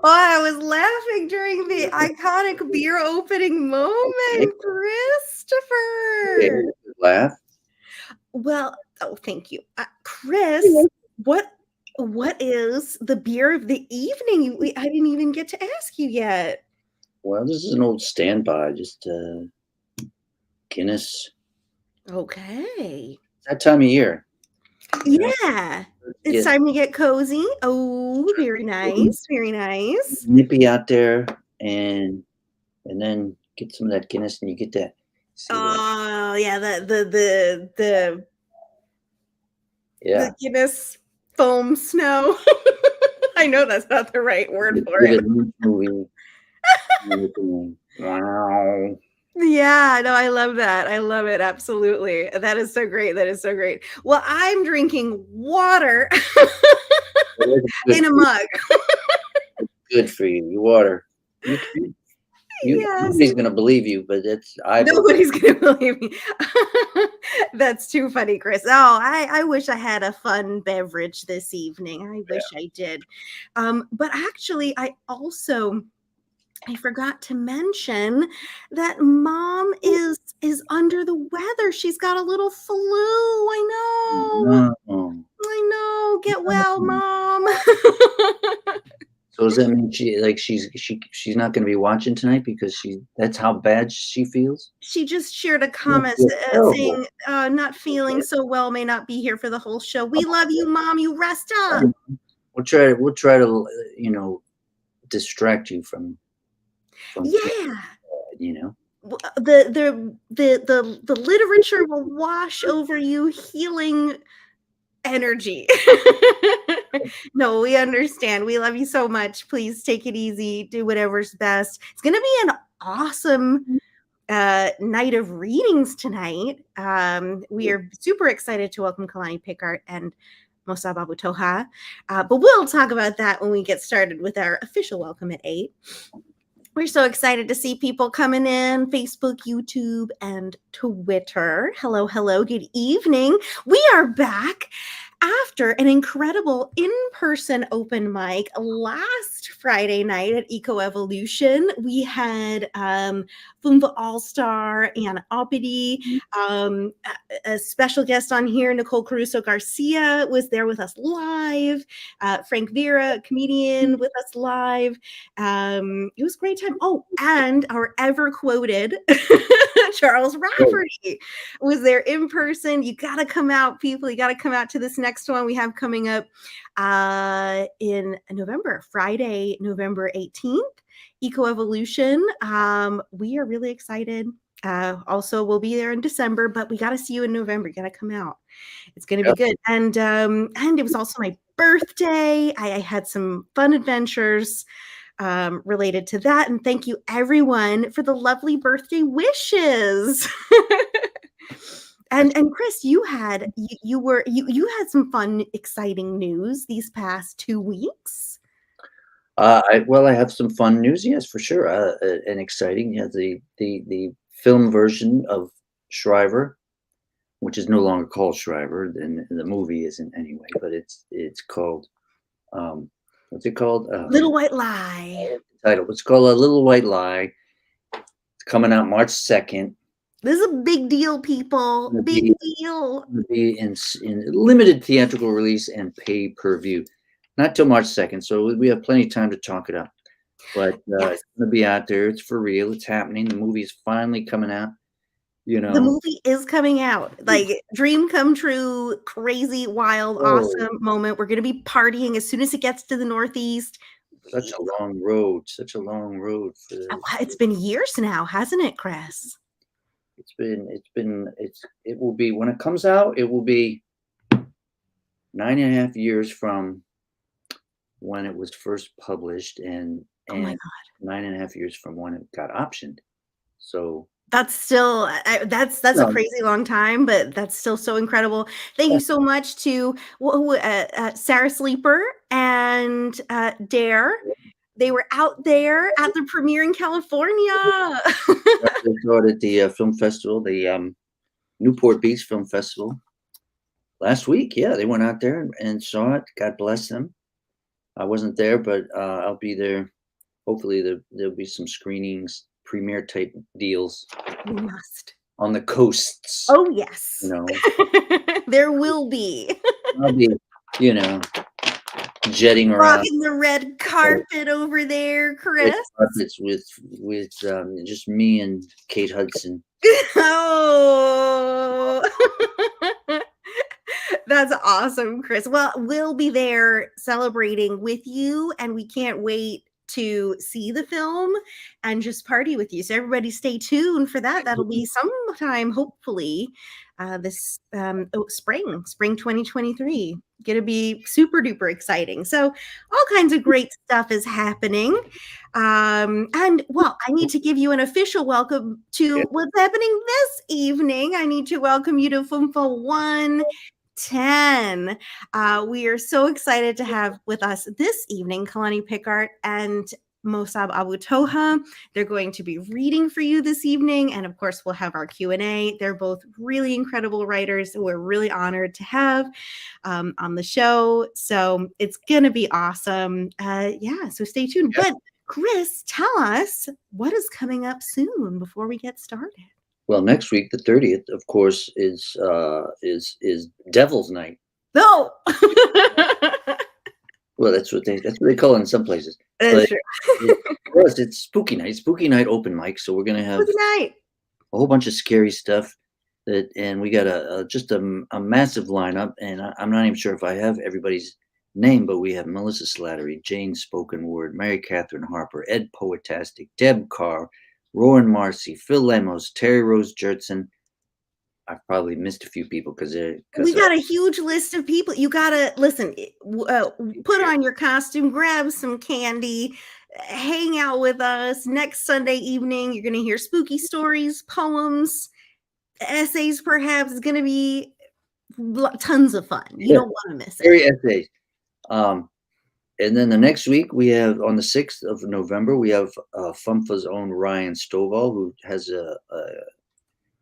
Oh, I was laughing during the iconic beer opening moment, Christopher. Laugh. Well, oh, thank you, Chris. What is the beer of the evening? I didn't even get to ask you yet. Well, this is an old standby, just Guinness. Okay. It's that time of year. Yeah. It's time to get cozy. Oh, very nice. Very nice. Nippy out there and then get some of that Guinness and you get that. Oh, yeah, the Guinness foam snow. I know that's not the right word for it. Wow. Yeah, no, I love that. I love it. Absolutely. That is so great. That is so great. Well, I'm drinking water in a mug. Good for you. You water. Nobody's going to believe you, but nobody's going to believe me. That's too funny, Chris. Oh, I wish I had a fun beverage this evening. I wish I did. But actually, I forgot to mention that Mom is under the weather. She's got a little flu. I know. Get well, Mom. So does that mean she's not going to be watching tonight because that's how bad she feels? She just shared a comment saying not feeling so well, may not be here for the whole show. We love you, Mom. You rest up. We'll try to distract you from the literature will wash over you, healing energy. No, we understand. We love you so much. Please take it easy. Do whatever's best. It's going to be an awesome night of readings tonight. We are super excited to welcome Kalani Pickhart and Mosab Toha. But we'll talk about that when we get started with our official welcome at 8. We're so excited to see people coming in, Facebook, YouTube, and Twitter. Hello, hello, good evening. We are back after an incredible in-person open mic last Friday night at Eco Evolution. We had FUMFA All-Star Anna Oppity, a special guest on here, Nicole Caruso Garcia was there with us live, Frank Vera, a comedian, with us live. It was a great time. Oh, and our ever quoted Charles Rafferty was there in person. You got to come out, people. You got to come out to this next one we have coming up in November, Friday, November 18th, Eco Evolution. We are really excited. Also, we'll be there in December, but we got to see you in November. You got to come out. It's going to be good. And it was also my birthday. I had some fun adventures related to that. And thank you everyone for the lovely birthday wishes. And Chris, you had some fun, exciting news these past 2 weeks. I have some fun news, yes, for sure, and exciting. Yeah, the film version of Shriver, which is no longer called Shriver, and the movie isn't anyway, but it's called what's it called? Little White Lie. Title. It's called A Little White Lie. It's coming out March 2nd. This is a big deal, people. Big deal. It'll be in limited theatrical release and pay-per-view. Not till March 2nd, so we have plenty of time to talk it up. But it's going to be out there. It's for real. It's happening. The movie is finally coming out. You know, the movie is coming out. Like, dream come true, crazy, wild, awesome moment. We're going to be partying as soon as it gets to the Northeast. Such a long road. It's been years now, hasn't it, Chris? It will be, when it comes out, it will be 9.5 years from when it was first published, and oh my God, 9.5 years from when it got optioned. So that's still that's a crazy long time, but that's still so incredible. Thank you so much to Sarah Sleeper and Dare. They were out there at the premiere in California. At the film festival, the Newport Beach Film Festival. Last week, yeah, they went out there and saw it. God bless them. I wasn't there, but I'll be there. Hopefully, there'll be some screenings, premiere type deals We must. on the coasts. Oh, You yes. know, There will be. I'll be, you know, jetting around Rocking the red carpet over there, red Chris. carpets with just me and Kate Hudson. Oh. That's awesome, Chris. Well, we'll be there celebrating with you, and we can't wait to see the film and just party with you. So everybody stay tuned for that. That'll be sometime, hopefully, spring 2023. Gonna be super duper exciting. So all kinds of great stuff is happening. And well, I need to give you an official welcome to what's happening this evening. I need to welcome you to FUMFA 110. We are so excited to have with us this evening Kalani Pickhart and Mosab Abu Toha. They're going to be reading for you this evening, and of course, we'll have our Q&A. They're both really incredible writers who we're really honored to have on the show. So it's gonna be awesome. Yeah, so stay tuned. Yeah. But Chris, tell us what is coming up soon before we get started. Well, next week, the 30th, of course, is Devil's Night. No. Well, that's what they call it in some places. That's But true. for us, it's Spooky Night. Spooky Night open mic. So we're gonna have Good night. a whole bunch of scary stuff. And we got just a massive lineup. And I'm not even sure if I have everybody's name, but we have Melissa Slattery, Jane Spoken Word, Mary Catherine Harper, Ed Poetastic, Deb Carr, Rowan Marcy, Phil Lemos, Terry Rose Jertson. I've probably missed a few people because We got a huge list of people. You gotta listen. Put on your costume, grab some candy, hang out with us next Sunday evening. You're gonna hear spooky stories, poems, essays. Perhaps it's gonna be tons of fun. You don't want to miss it. scary essays. And then the next week we have on the 6th of November we have FUMFA's own Ryan Stovall, who has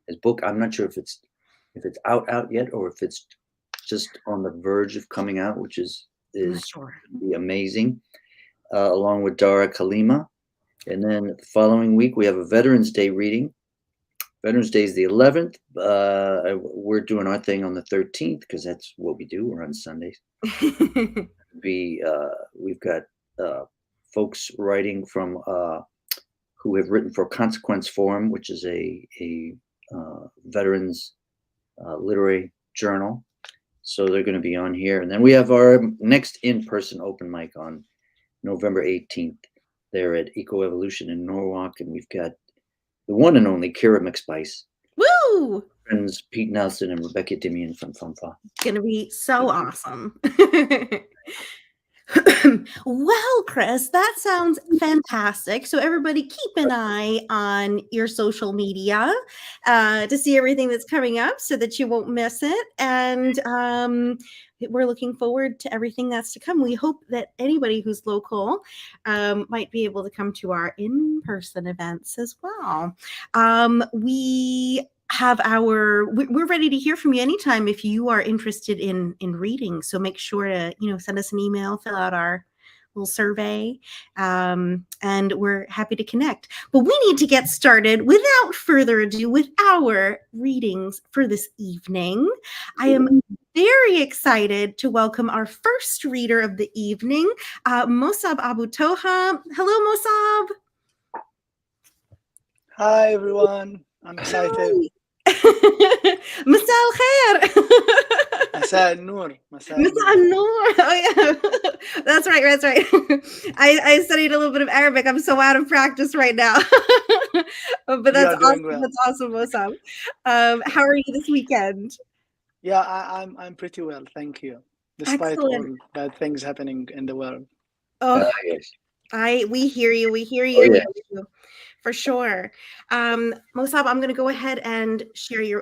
his book. I'm not sure if it's out yet or if it's just on the verge of coming out, which is Sure. be amazing. Along with Dara Kalima, and then the following week we have a Veterans Day reading. Veterans Day is the 11th. We're doing our thing on the 13th because that's what we do. We're on Sundays. We've got folks writing from who have written for Consequence Forum, which is a veterans literary journal. So they're going to be on here. And then we have our next in-person open mic on November 18th there at Eco Evolution in Norwalk. And we've got the one and only Kira McSpice. Woo! Friends Pete Nelson and Rebecca Dimian from FUMFA. It's gonna be so awesome. Well, Chris, that sounds fantastic. So everybody keep an eye on your social media to see everything that's coming up so that you won't miss it. And we're looking forward to everything that's to come. We hope that anybody who's local might be able to come to our in-person events as well. We're ready to hear from you anytime if you are interested in reading. So make sure to send us an email, fill out our little survey, and we're happy to connect. But we need to get started without further ado with our readings for this evening. I am very excited to welcome our first reader of the evening, Mosab Abu Toha. Hello, Mosab. Hi, everyone. I'm excited. مساء الخير. مساء النور. مساء النور. Oh yeah, that's right. I studied a little bit of Arabic. I'm so out of practice right now, but that's awesome. Well. That's awesome, Mosab. How are you this weekend? Yeah, I'm pretty well, thank you. Despite all bad things happening in the world. Oh, yes. We hear you. Oh, yeah. For sure. Mosab, I'm going to go ahead and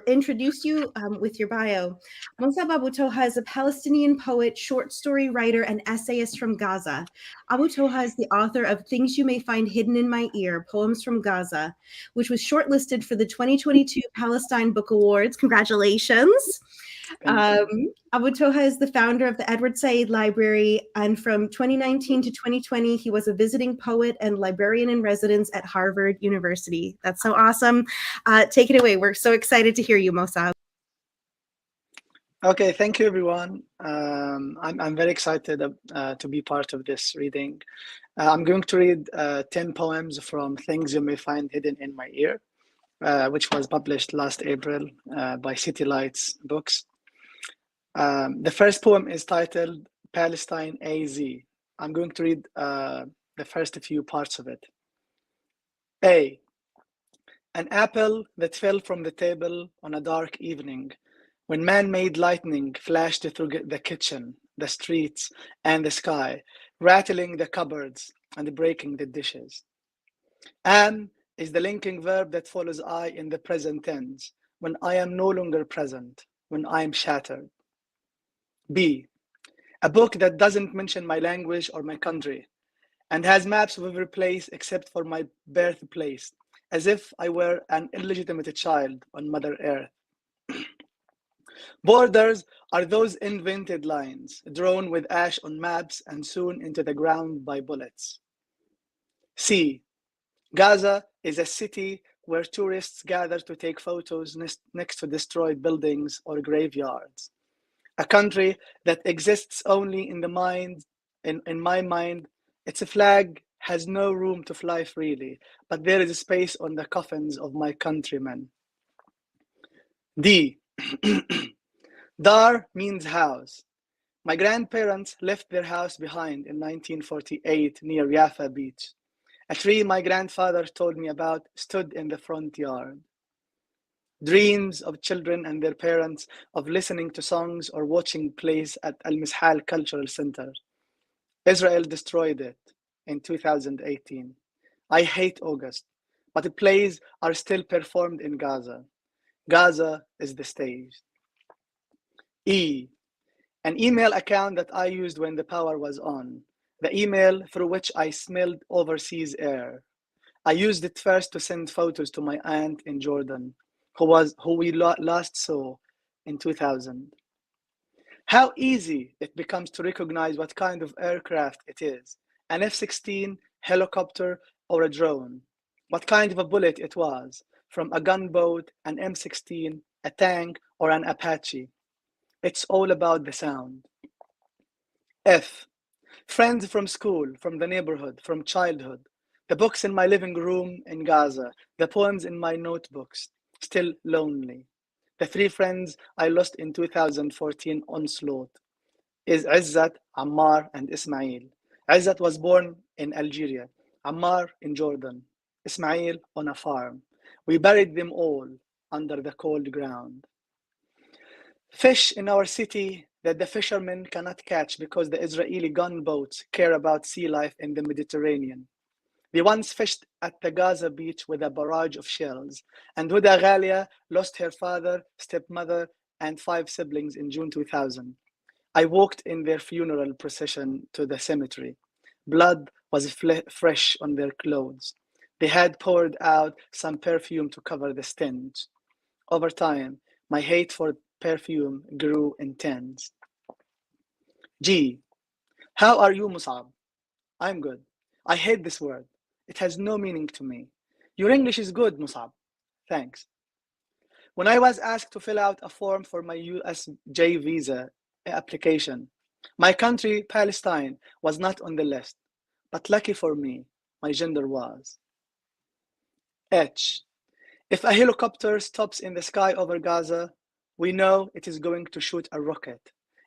introduce you with your bio. Mosab Abu Toha is a Palestinian poet, short story writer, and essayist from Gaza. Abu Toha is the author of Things You May Find Hidden in My Ear, Poems from Gaza, which was shortlisted for the 2022 Palestine Book Awards. Congratulations. Abu Toha is the founder of the Edward Said Library, and from 2019 to 2020, he was a visiting poet and librarian in residence at Harvard University. That's so awesome. Take it away. We're so excited to hear you, Mosab. Okay, thank you, everyone. I'm very excited to be part of this reading. I'm going to read 10 poems from Things You May Find Hidden in My Ear, which was published last April by City Lights Books. The first poem is titled Palestine AZ. I'm going to read the first few parts of it. A. An apple that fell from the table on a dark evening, when man-made lightning flashed through the kitchen, the streets, and the sky, rattling the cupboards and breaking the dishes. Am is the linking verb that follows I in the present tense, when I am no longer present, when I am shattered. B. A book that doesn't mention my language or my country, and has maps of every place except for my birthplace, as if I were an illegitimate child on Mother Earth. Borders are those invented lines, drawn with ash on maps and sewn into the ground by bullets. C. Gaza is a city where tourists gather to take photos next to destroyed buildings or graveyards. A country that exists only in the mind, in my mind. Its flag has no room to fly freely, but there is space on the coffins of my countrymen. D. Dar means house. My grandparents left their house behind in 1948 near Jaffa Beach. A tree my grandfather told me about stood in the front yard. Dreams of children and their parents of listening to songs or watching plays at Al-Mishal Cultural Center. Israel destroyed it in 2018. I hate August, but the plays are still performed in Gaza. Gaza is the stage. E. An email account that I used when the power was on. The email through which I smelled overseas air. I used it first to send photos to my aunt in Jordan, who we last saw in 2000. How easy it becomes to recognize what kind of aircraft it is, an F-16, helicopter, or a drone. What kind of a bullet it was, from a gunboat, an M16, a tank, or an Apache. It's all about the sound. F. Friends from school, from the neighborhood, from childhood. The books in my living room in Gaza, the poems in my notebooks, still lonely. The three friends I lost in 2014 onslaught is Izzat, Ammar, and Ismail. Izzat was born in Algeria, Ammar in Jordan, Ismail on a farm. We buried them all under the cold ground. Fish in our city that the fishermen cannot catch because the Israeli gunboats care about sea life in the Mediterranean. They once fished at the Gaza beach with a barrage of shells, and Huda Ghalia lost her father, stepmother, and 5 siblings in June 2000. I walked in their funeral procession to the cemetery. Blood was fresh on their clothes. They had poured out some perfume to cover the stench. Over time, my hate for perfume grew intense. G. How are you, Musab? I'm good. I hate this word. It has no meaning to me. Your English is good, Musab. Thanks. When I was asked to fill out a form for my USJ visa application, my country, Palestine, was not on the list. But lucky for me, my gender was. H. If a helicopter stops in the sky over Gaza, we know it is going to shoot a rocket.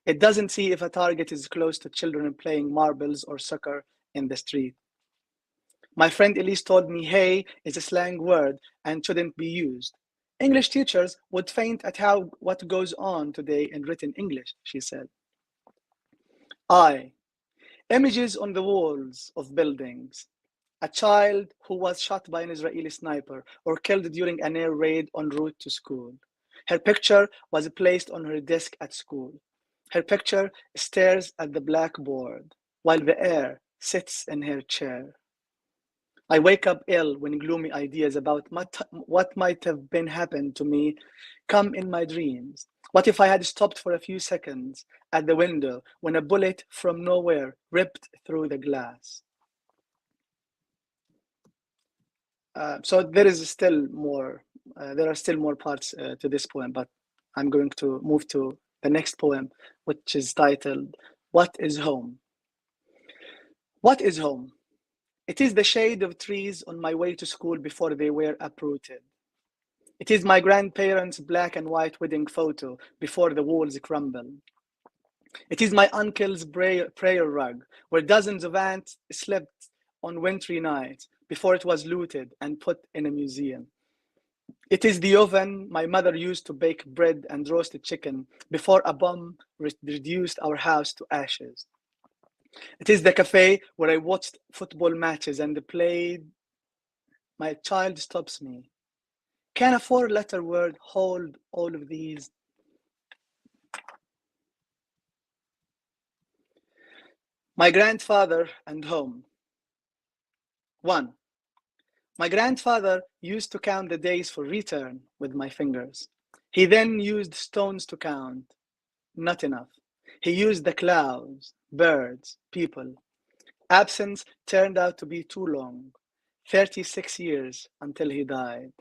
It doesn't see if a target is close to children playing marbles or soccer in the street. My friend Elise told me hey is a slang word and shouldn't be used. English teachers would faint at what goes on today in written English, she said. I. Images on the walls of buildings. A child who was shot by an Israeli sniper or killed during an air raid en route to school. Her picture was placed on her desk at school. Her picture stares at the blackboard while the air sits in her chair. I wake up ill when gloomy ideas about what might have been happened to me come in my dreams. What if I had stopped for a few seconds at the window when a bullet from nowhere ripped through the glass? So there is still more. There are still more parts to this poem, but I'm going to move to the next poem, which is titled, What is Home? What is home? It is the shade of trees on my way to school before they were uprooted. It is my grandparents' black and white wedding photo before the walls crumble. It is my uncle's prayer rug where dozens of ants slept on wintry nights before it was looted and put in a museum. It is the oven my mother used to bake bread and roast chicken before a bomb reduced our house to ashes. It is the cafe where I watched football matches and played My Child Stops Me. Can a four-letter word hold all of these? My grandfather and home. 1. My grandfather used to count the days for return with my fingers. He then used stones to count. Not enough. He used the clouds, birds, people. Absence turned out to be too long. 36 years until he died.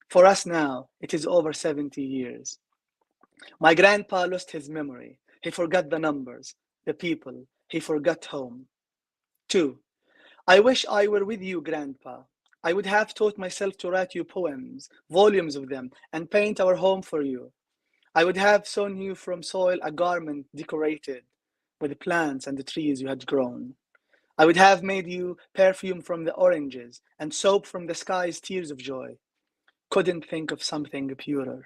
For us now, it is over 70 years. My grandpa lost his memory. He forgot the numbers, the people. He forgot home. 2. I wish I were with you, Grandpa. I would have taught myself to write you poems, volumes of them, and paint our home for you. I would have sewn you from soil a garment decorated with the plants and the trees you had grown. I would have made you perfume from the oranges and soap from the sky's tears of joy. Couldn't think of something purer.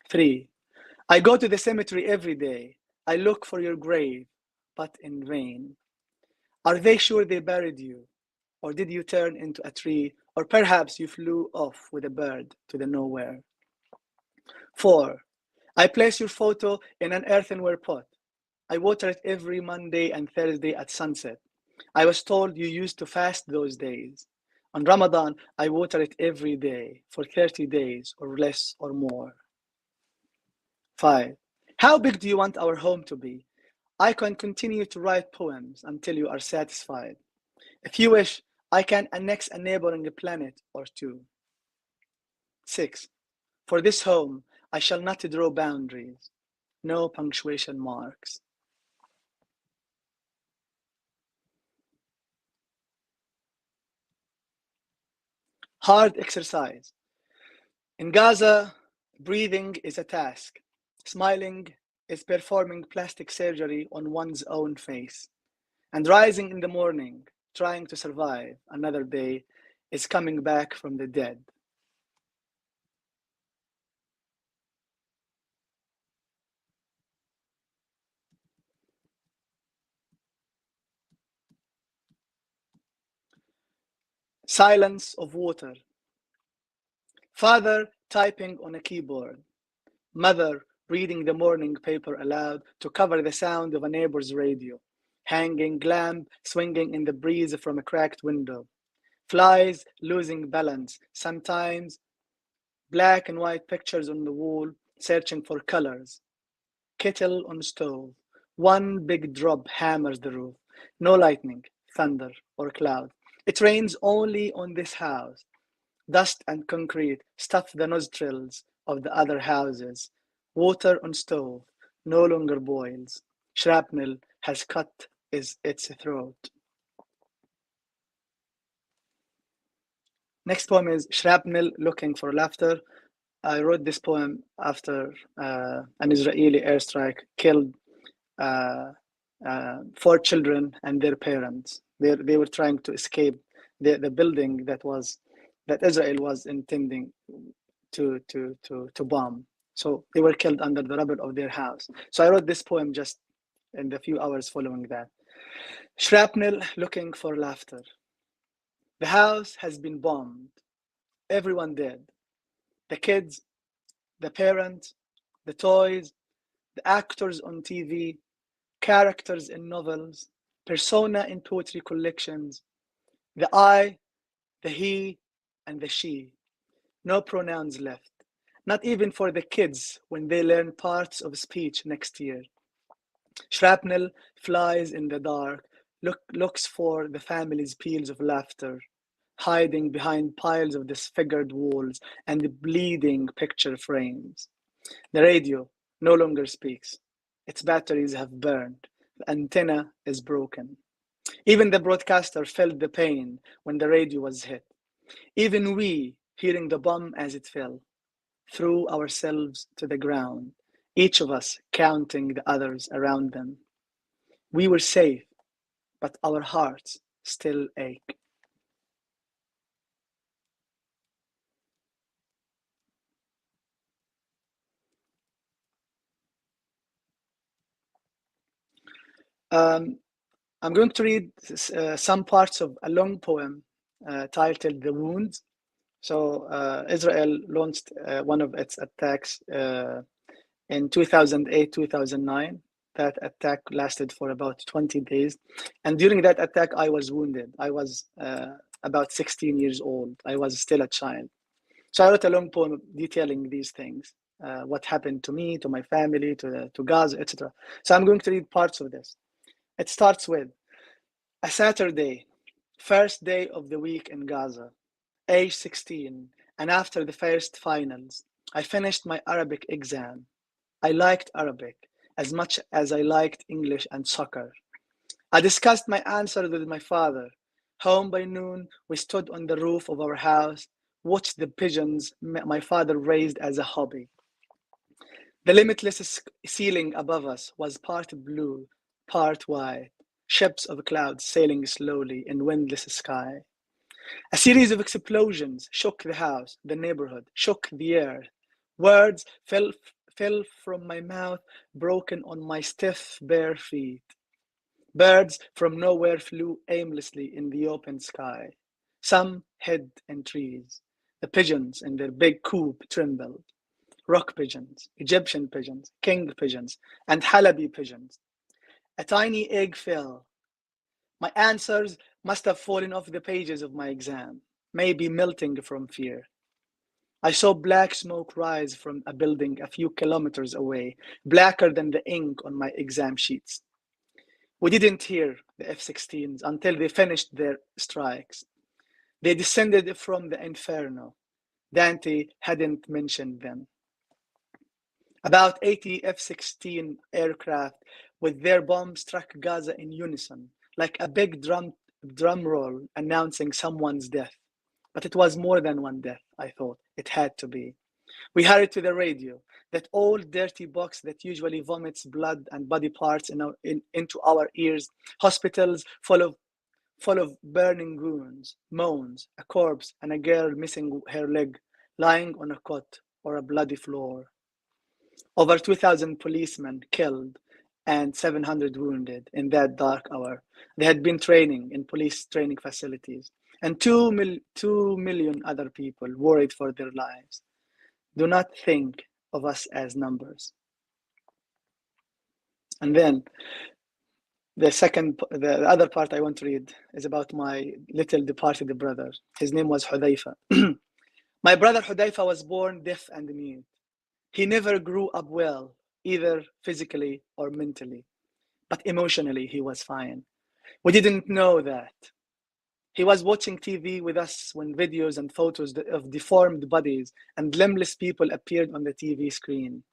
3. I go to the cemetery every day. I look for your grave, but in vain. Are they sure they buried you? Or did you turn into a tree? Or perhaps you flew off with a bird to the nowhere? 4. I place your photo in an earthenware pot. I water it every Monday and Thursday at sunset. I was told you used to fast those days. On Ramadan, I water it every day for 30 days or less or more. 5. How big do you want our home to be? I can continue to write poems until you are satisfied. If you wish, I can annex a neighboring planet or two. 6. For this home, I shall not draw boundaries. No punctuation marks. Hard exercise. In Gaza, breathing is a task. Smiling is performing plastic surgery on one's own face. And rising in the morning, trying to survive another day, is coming back from the dead. Silence of water. Father typing on a keyboard. Mother reading the morning paper aloud to cover the sound of a neighbor's radio. Hanging lamp swinging in the breeze from a cracked window. Flies losing balance. Sometimes black and white pictures on the wall searching for colors. Kettle on stove. One big drop hammers the roof. No lightning, thunder, or cloud. It rains only on this house. Dust and concrete stuff the nostrils of the other houses. Water on stove no longer boils. Shrapnel has cut its throat. Next poem is Shrapnel Looking for Laughter. I wrote this poem after an Israeli airstrike killed 4 children and their parents. They were trying to escape the building that Israel was intending to bomb. So they were killed under the rubble of their house. So I wrote this poem just in the few hours following that. Shrapnel Looking for Laughter. The house has been bombed. Everyone dead. The kids, the parents, the toys, the actors on TV, characters in novels, persona in poetry collections, the I, the he, and the she. No pronouns left. not even for the kids when they learn parts of speech next year. Shrapnel flies in the dark, looks for the family's peals of laughter, hiding behind piles of disfigured walls and bleeding picture frames. The radio no longer speaks. Its batteries have burned. The antenna is broken. Even the broadcaster felt the pain when the radio was hit. Even we, hearing the bomb as it fell, threw ourselves to the ground, each of us counting the others around them. We were safe, but our hearts still ache. I'm going to read some parts of a long poem titled The Wound. So Israel launched one of its attacks in 2008-2009. That attack lasted for about 20 days. And during that attack, I was wounded. I was about 16 years old. I was still a child. So I wrote a long poem detailing these things, what happened to me, to my family, to Gaza, etc. So I'm going to read parts of this. It starts with a Saturday, first day of the week in Gaza, age 16, and after the first finals, I finished my Arabic exam. I liked Arabic as much as I liked English and soccer. I discussed my answers with my father. Home by noon, we stood on the roof of our house, watched the pigeons my father raised as a hobby. The limitless ceiling above us was part blue, part white, ships of clouds sailing slowly in windless sky. A series of explosions shook the house, the neighborhood, shook the air. Words fell from my mouth, broken on my stiff, bare feet. Birds from nowhere flew aimlessly in the open sky. Some hid in trees. The pigeons in their big coop trembled. Rock pigeons, Egyptian pigeons, king pigeons, and Halabi pigeons. A tiny egg fell. My answers must have fallen off the pages of my exam, maybe melting from fear. I saw black smoke rise from a building a few kilometers away, blacker than the ink on my exam sheets. We didn't hear the F-16s until they finished their strikes. They descended from the inferno. Dante hadn't mentioned them. About 80 F-16 aircraft with their bombs struck Gaza in unison, like a big drum roll announcing someone's death. But it was more than one death, I thought. It had to be. We hurried to the radio, that old dirty box that usually vomits blood and body parts into our ears, hospitals full of burning wounds, moans, a corpse, and a girl missing her leg, lying on a cot or a bloody floor. Over 2,000 policemen killed and 700 wounded in that dark hour. They had been training in police training facilities, and 2 million other people worried for their lives. Do not think of us as numbers. And then the other part I want to read is about my little departed brother. His name was Hudayfa. My brother Hudayfa was born deaf and mute. He never grew up well, either physically or mentally, but emotionally he was fine. We didn't know that. He was watching TV with us when videos and photos of deformed bodies and limbless people appeared on the TV screen.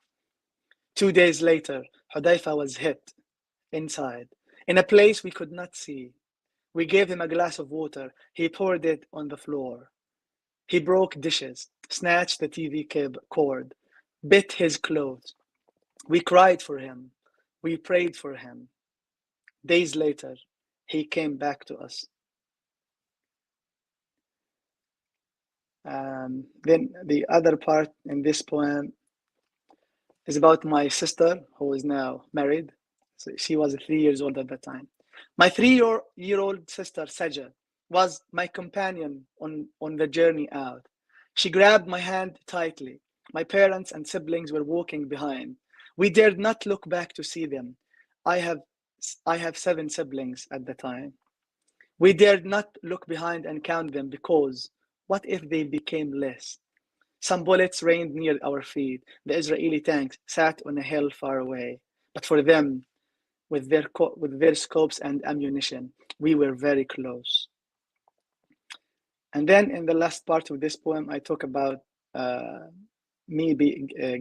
2 days later, Hudayfa was hit inside, in a place we could not see. We gave him a glass of water. He poured it on the floor. He broke dishes, snatched the TV cord, bit his clothes. We cried for him. We prayed for him. Days later, he came back to us. Then the other part in this poem is about my sister, who is now married. So she was 3 years old at that time. My 3-year-old sister, Saja, was my companion on the journey out. She grabbed my hand tightly. My parents and siblings were walking behind. We dared not look back to see them. I have 7 siblings at the time. We dared not look behind and count them because what if they became less? Some bullets rained near our feet. The Israeli tanks sat on a hill far away. But for them, with their scopes and ammunition, we were very close. And then in the last part of this poem, I talk about me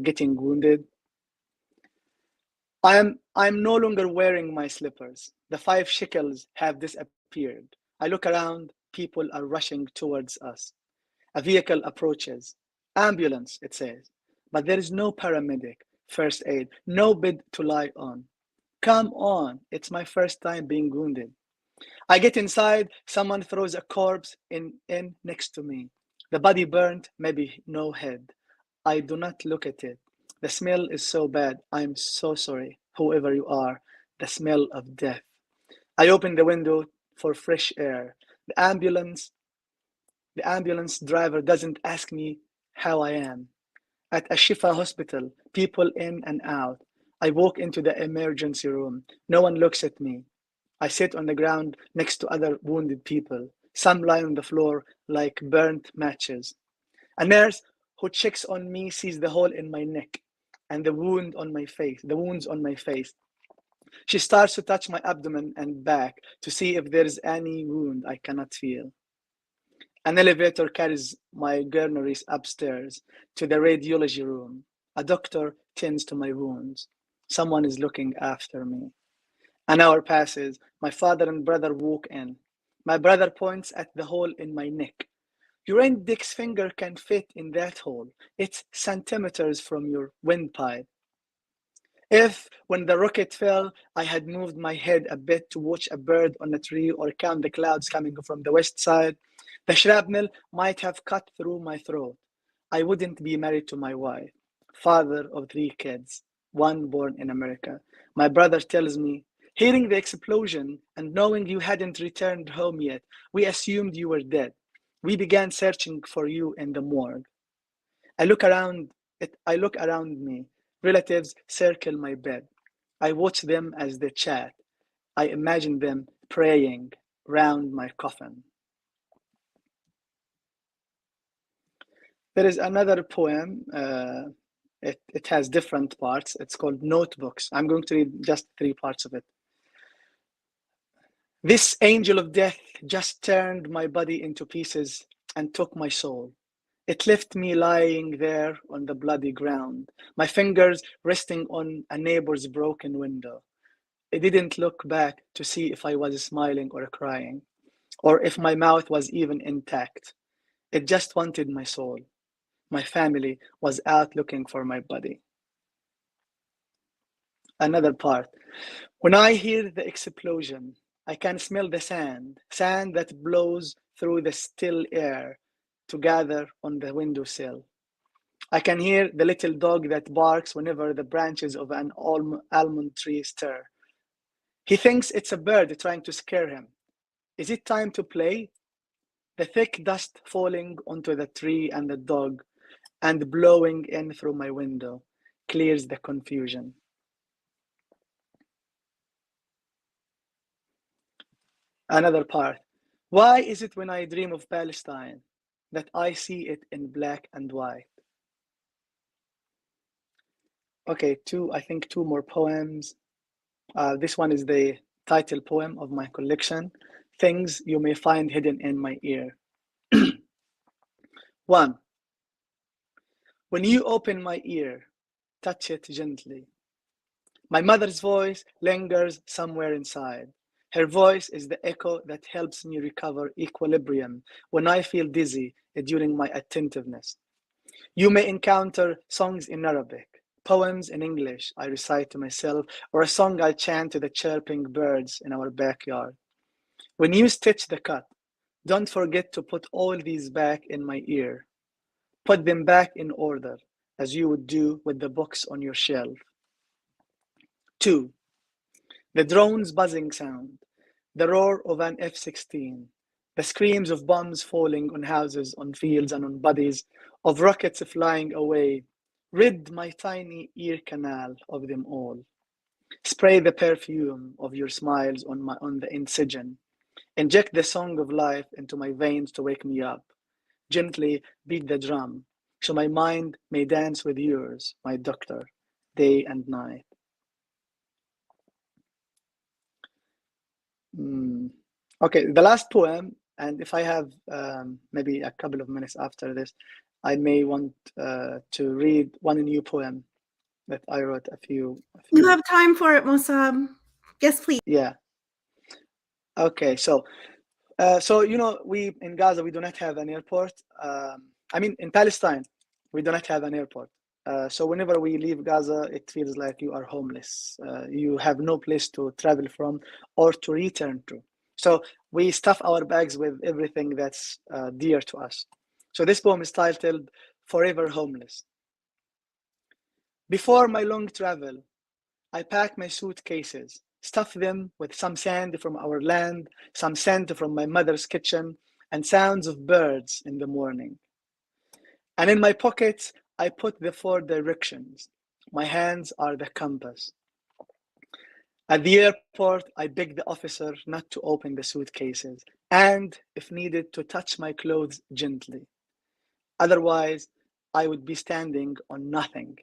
getting wounded. I'm no longer wearing my slippers. The 5 shekels have disappeared. I look around, people are rushing towards us. A vehicle approaches. Ambulance, it says. But there is no paramedic, first aid, no bed to lie on. Come on, it's my first time being wounded. I get inside, someone throws a corpse in next to me. The body burnt, maybe no head. I do not look at it. The smell is so bad. I'm so sorry, whoever you are. The smell of death. I open the window for fresh air. The ambulance driver doesn't ask me how I am. At a Shifa hospital, people in and out. I walk into the emergency room. No one looks at me. I sit on the ground next to other wounded people. Some lie on the floor like burnt matches. A nurse who checks on me sees the hole in my neck and the wounds on my face. She starts to touch my abdomen and back to see if there is any wound I cannot feel. An elevator carries my gurneries upstairs to the radiology room. A doctor tends to my wounds. Someone is looking after me. An hour passes. My father and brother walk in. My brother points at the hole in my neck. Your index finger can fit in that hole. It's centimeters from your windpipe. If, when the rocket fell, I had moved my head a bit to watch a bird on a tree or count the clouds coming from the west side, the shrapnel might have cut through my throat. I wouldn't be married to my wife, father of 3 kids, 1 born in America. My brother tells me, hearing the explosion and knowing you hadn't returned home yet, we assumed you were dead. We began searching for you in the morgue. I look around me. Relatives circle my bed. I watch them as they chat. I imagine them praying round my coffin. There is another poem. It has different parts. It's called Notebooks. I'm going to read just 3 parts of it. This angel of death just turned my body into pieces and took my soul. It left me lying there on the bloody ground, my fingers resting on a neighbor's broken window. It didn't look back to see if I was smiling or crying, or if my mouth was even intact. It just wanted my soul. My family was out looking for my body. Another part. When I hear the explosion, I can smell the sand that blows through the still air to gather on the windowsill. I can hear the little dog that barks whenever the branches of an almond tree stir. He thinks it's a bird trying to scare him. Is it time to play? The thick dust falling onto the tree and the dog and blowing in through my window clears the confusion. Another part. Why is it when I dream of Palestine that I see it in black and white? Okay, I think 2 more poems. This one is the title poem of my collection, Things You May Find Hidden in My Ear. 1. When you open my ear, touch it gently. My mother's voice lingers somewhere inside. Her voice is the echo that helps me recover equilibrium when I feel dizzy during my attentiveness. You may encounter songs in Arabic, poems in English I recite to myself, or a song I chant to the chirping birds in our backyard. When you stitch the cut, don't forget to put all these back in my ear. Put them back in order, as you would do with the books on your shelf. 2. The drone's buzzing sound, the roar of an F-16, the screams of bombs falling on houses, on fields, and on bodies, of rockets flying away. Rid my tiny ear canal of them all. Spray the perfume of your smiles on the incision. Inject the song of life into my veins to wake me up. Gently beat the drum. so my mind may dance with yours, my doctor, day and night. Okay, the last poem, and if I have maybe a couple of minutes after this, I may want to read one new poem that I wrote a few. You have time for it, Mosab. Yes, please. Yeah. Okay, so you know, we in Gaza, we do not have an airport. I mean, in Palestine, we do not have an airport. So whenever we leave Gaza, it feels like you are homeless. You have no place to travel from or to return to. So we stuff our bags with everything that's dear to us. So this poem is titled Forever Homeless. Before my long travel, I pack my suitcases, stuff them with some sand from our land, some sand from my mother's kitchen, and sounds of birds in the morning. And in my pockets, I put the 4 directions. My hands are the compass. At the airport, I beg the officer not to open the suitcases and, if needed, to touch my clothes gently. Otherwise, I would be standing on nothing,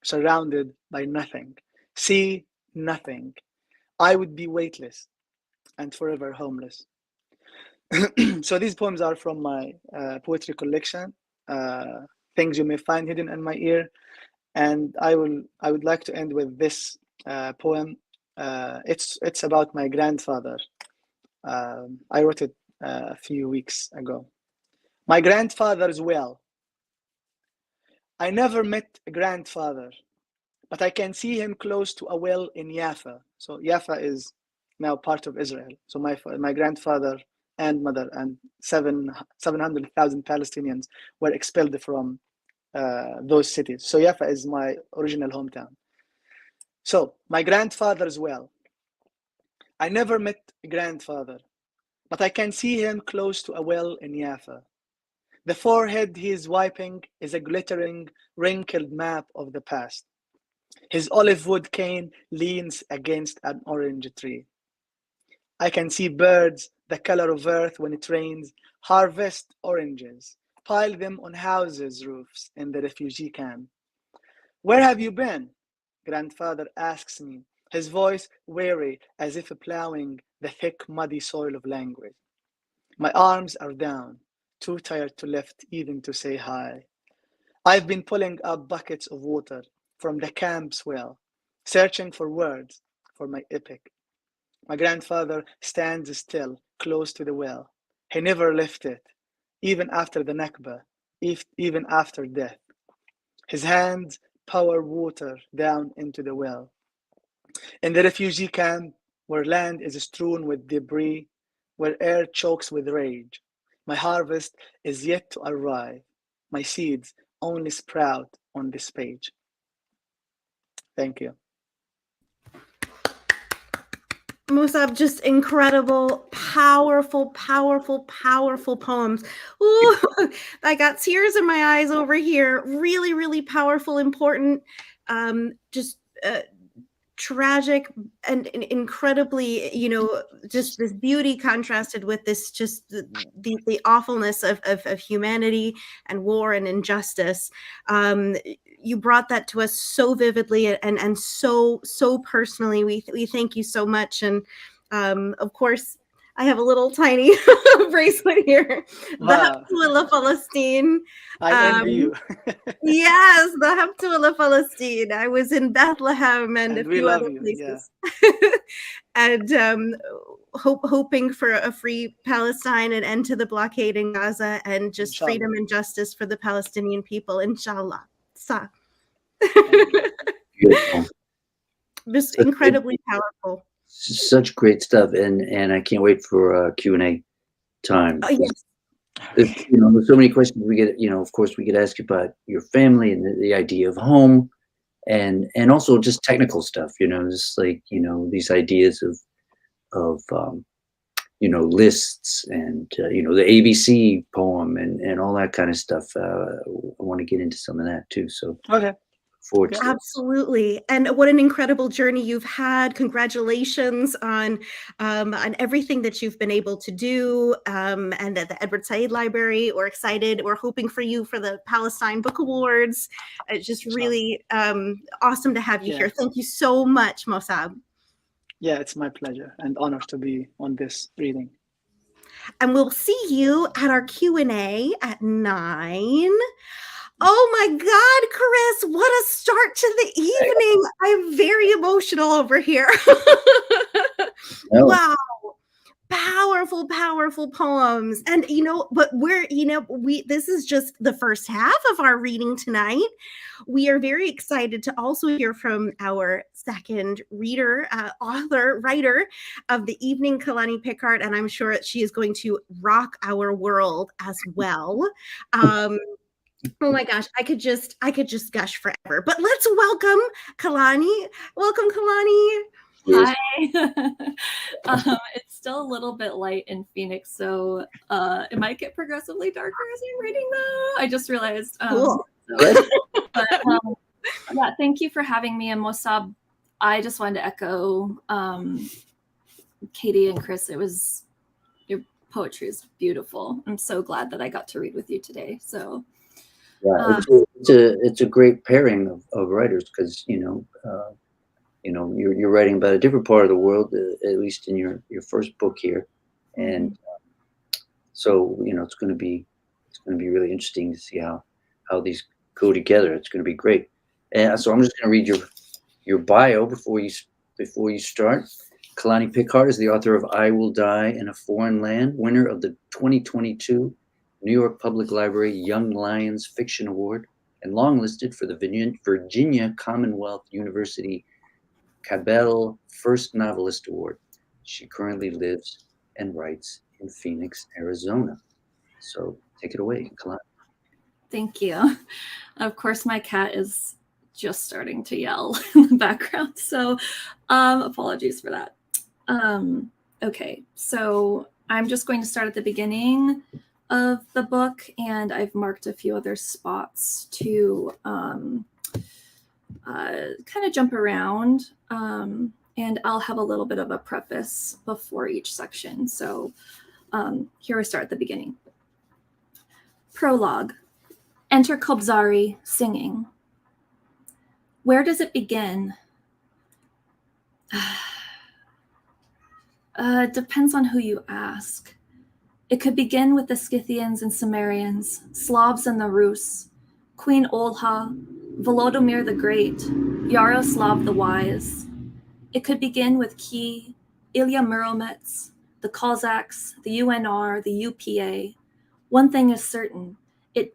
surrounded by nothing. See nothing. I would be weightless and forever homeless. So these poems are from my poetry collection, Things You May Find Hidden in My Ear. And I would like to end with this poem. It's about my grandfather. I wrote it a few weeks ago. My grandfather's well. I never met a grandfather, but I can see him close to a well in Jaffa. So Jaffa is now part of Israel. So my grandfather and mother and 700,000 Palestinians were expelled from those cities. So Jaffa is my original hometown. So my grandfather's well. I never met a grandfather, but I can see him close to a well in Jaffa. The forehead he is wiping is a glittering, wrinkled map of the past. His olive wood cane leans against an orange tree. I can see birds, the color of earth when it rains, harvest oranges, pile them on houses' roofs in the refugee camp. Where have you been? Grandfather asks me, his voice weary as if plowing the thick, muddy soil of language. My arms are down, too tired to lift, even to say hi. I've been pulling up buckets of water from the camp's well, searching for words for my epic. My grandfather stands still, close to the well. He never left it, even after the Nakba, even after death. His hands pour water down into the well. In the refugee camp, where land is strewn with debris, where air chokes with rage, my harvest is yet to arrive. My seeds only sprout on this page. Thank you. Mosab, just incredible, powerful, powerful, powerful poems. Ooh, I got tears in my eyes over here. Really, really powerful, important, just tragic and incredibly, just this beauty contrasted with this, just the awfulness of humanity and war and injustice. You brought that to us so vividly and so personally. We thank you so much. And of course, I have a little tiny bracelet here. Wow. The Haptu Palestine. I envy you. Yes, the Haptu Palestine. I was in Bethlehem and a few other places. Yeah. And hoping for a free Palestine and end to the blockade in Gaza and just inshallah. Freedom and justice for the Palestinian people, inshallah. Just incredibly powerful. Such great stuff, and I can't wait for Q&A time. Oh, yes. There's so many questions we get. Of course, we could ask you about your family and the idea of home, and also just technical stuff. Just like these ideas of lists and the ABC poem and all that kind of stuff. I want to get into some of that too. So okay. forward to it. Absolutely. And what an incredible journey you've had. Congratulations on everything that you've been able to do. And at the Edward Said Library, we're excited. We're hoping for you for the Palestine Book Awards. It's just really awesome to have you here. Thank you so much, Mosab. Yeah, it's my pleasure and honor to be on this reading. And we'll see you at our Q&A at 9. Oh my God, Chris, what a start to the evening. I'm very emotional over here. Wow. Powerful, powerful poems. And but this is just the first half of our reading tonight. We are very excited to also hear from our second reader, author, writer of the evening, Kalani Pickhart, and I'm sure she is going to rock our world as well. Oh my gosh, I could just gush forever. But let's welcome Kalani. Welcome, Kalani. Hi. It's still a little bit light in Phoenix, so it might get progressively darker as I'm reading though. I just realized. Cool. But yeah, thank you for having me. And Mosab, I just wanted to echo Katie and Chris. Your poetry is beautiful. I'm so glad that I got to read with you today. So yeah, it's a great pairing of writers because you're writing about a different part of the world, at least in your first book here, and so it's going to be really interesting to see how these go together. It's going to be great. And so I'm just going to read your bio before you start. Kalani Pickhart is the author of I Will Die in a Foreign Land, winner of the 2022 New York Public Library Young Lions Fiction Award, and longlisted for the Virginia Commonwealth University Cabell First Novelist Award. She currently lives and writes in Phoenix, Arizona. So take it away, Kalani. Thank you. Of course, my cat is just starting to yell in the background, so apologies for that. Okay, so I'm just going to start at the beginning of the book, and I've marked a few other spots to kind of jump around, and I'll have a little bit of a preface before each section. So here I start at the beginning. Prologue. Enter Kobzari singing. Where does it begin? Depends on who you ask. It could begin with the Scythians and Cimmerians, Slavs and the Rus, Queen Olha, Volodymyr the Great, Yaroslav the Wise. It could begin with Key, Ilya Muromets, the Cossacks, the UNR, the UPA. One thing is certain. It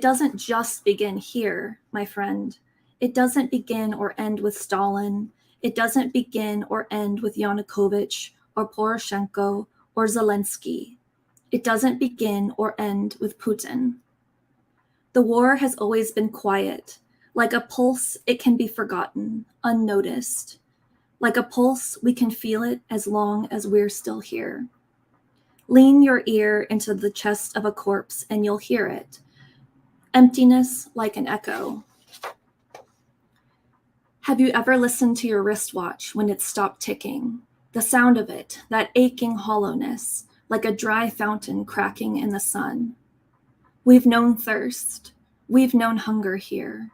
doesn't just begin here, my friend. It doesn't begin or end with Stalin. It doesn't begin or end with Yanukovych or Poroshenko or Zelensky. It doesn't begin or end with Putin. The war has always been quiet. Like a pulse, it can be forgotten, unnoticed. Like a pulse, we can feel it as long as we're still here. Lean your ear into the chest of a corpse and you'll hear it. Emptiness like an echo. Have you ever listened to your wristwatch when it stopped ticking? The sound of it, that aching hollowness, like a dry fountain cracking in the sun. We've known thirst. We've known hunger here.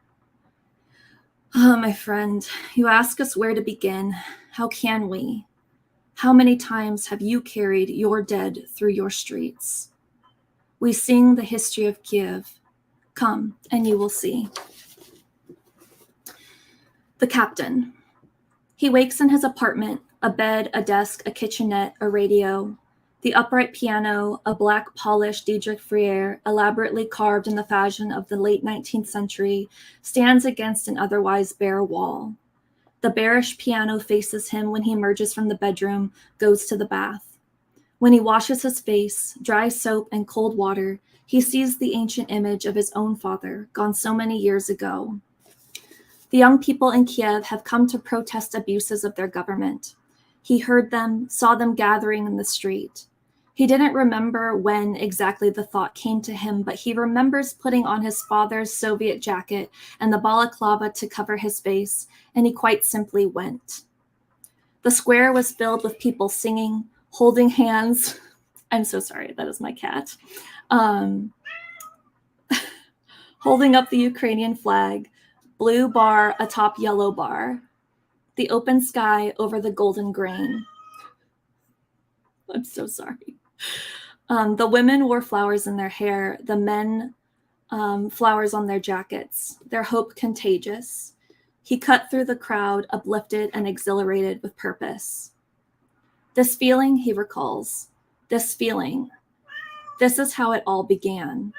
Oh, my friend, you ask us where to begin. How can we? How many times have you carried your dead through your streets? We sing the history of Kiev. Come, and you will see. The captain. He wakes in his apartment, a bed, a desk, a kitchenette, a radio. The upright piano, a black polished Diedrich Friere, elaborately carved in the fashion of the late 19th century, stands against an otherwise bare wall. The bearish piano faces him when he emerges from the bedroom, goes to the bath. When he washes his face, dry soap and cold water, he sees the ancient image of his own father, gone so many years ago. The young people in Kiev have come to protest abuses of their government. He heard them, saw them gathering in the street. He didn't remember when exactly the thought came to him, but he remembers putting on his father's Soviet jacket and the balaclava to cover his face, and he quite simply went. The square was filled with people singing, holding hands. I'm so sorry, that is my cat. Holding up the Ukrainian flag, blue bar atop yellow bar, the open sky over the golden grain. I'm so sorry. The women wore flowers in their hair, the men flowers on their jackets, their hope contagious. He cut through the crowd, uplifted and exhilarated with purpose. This feeling, he recalls, this feeling, this is how it all began.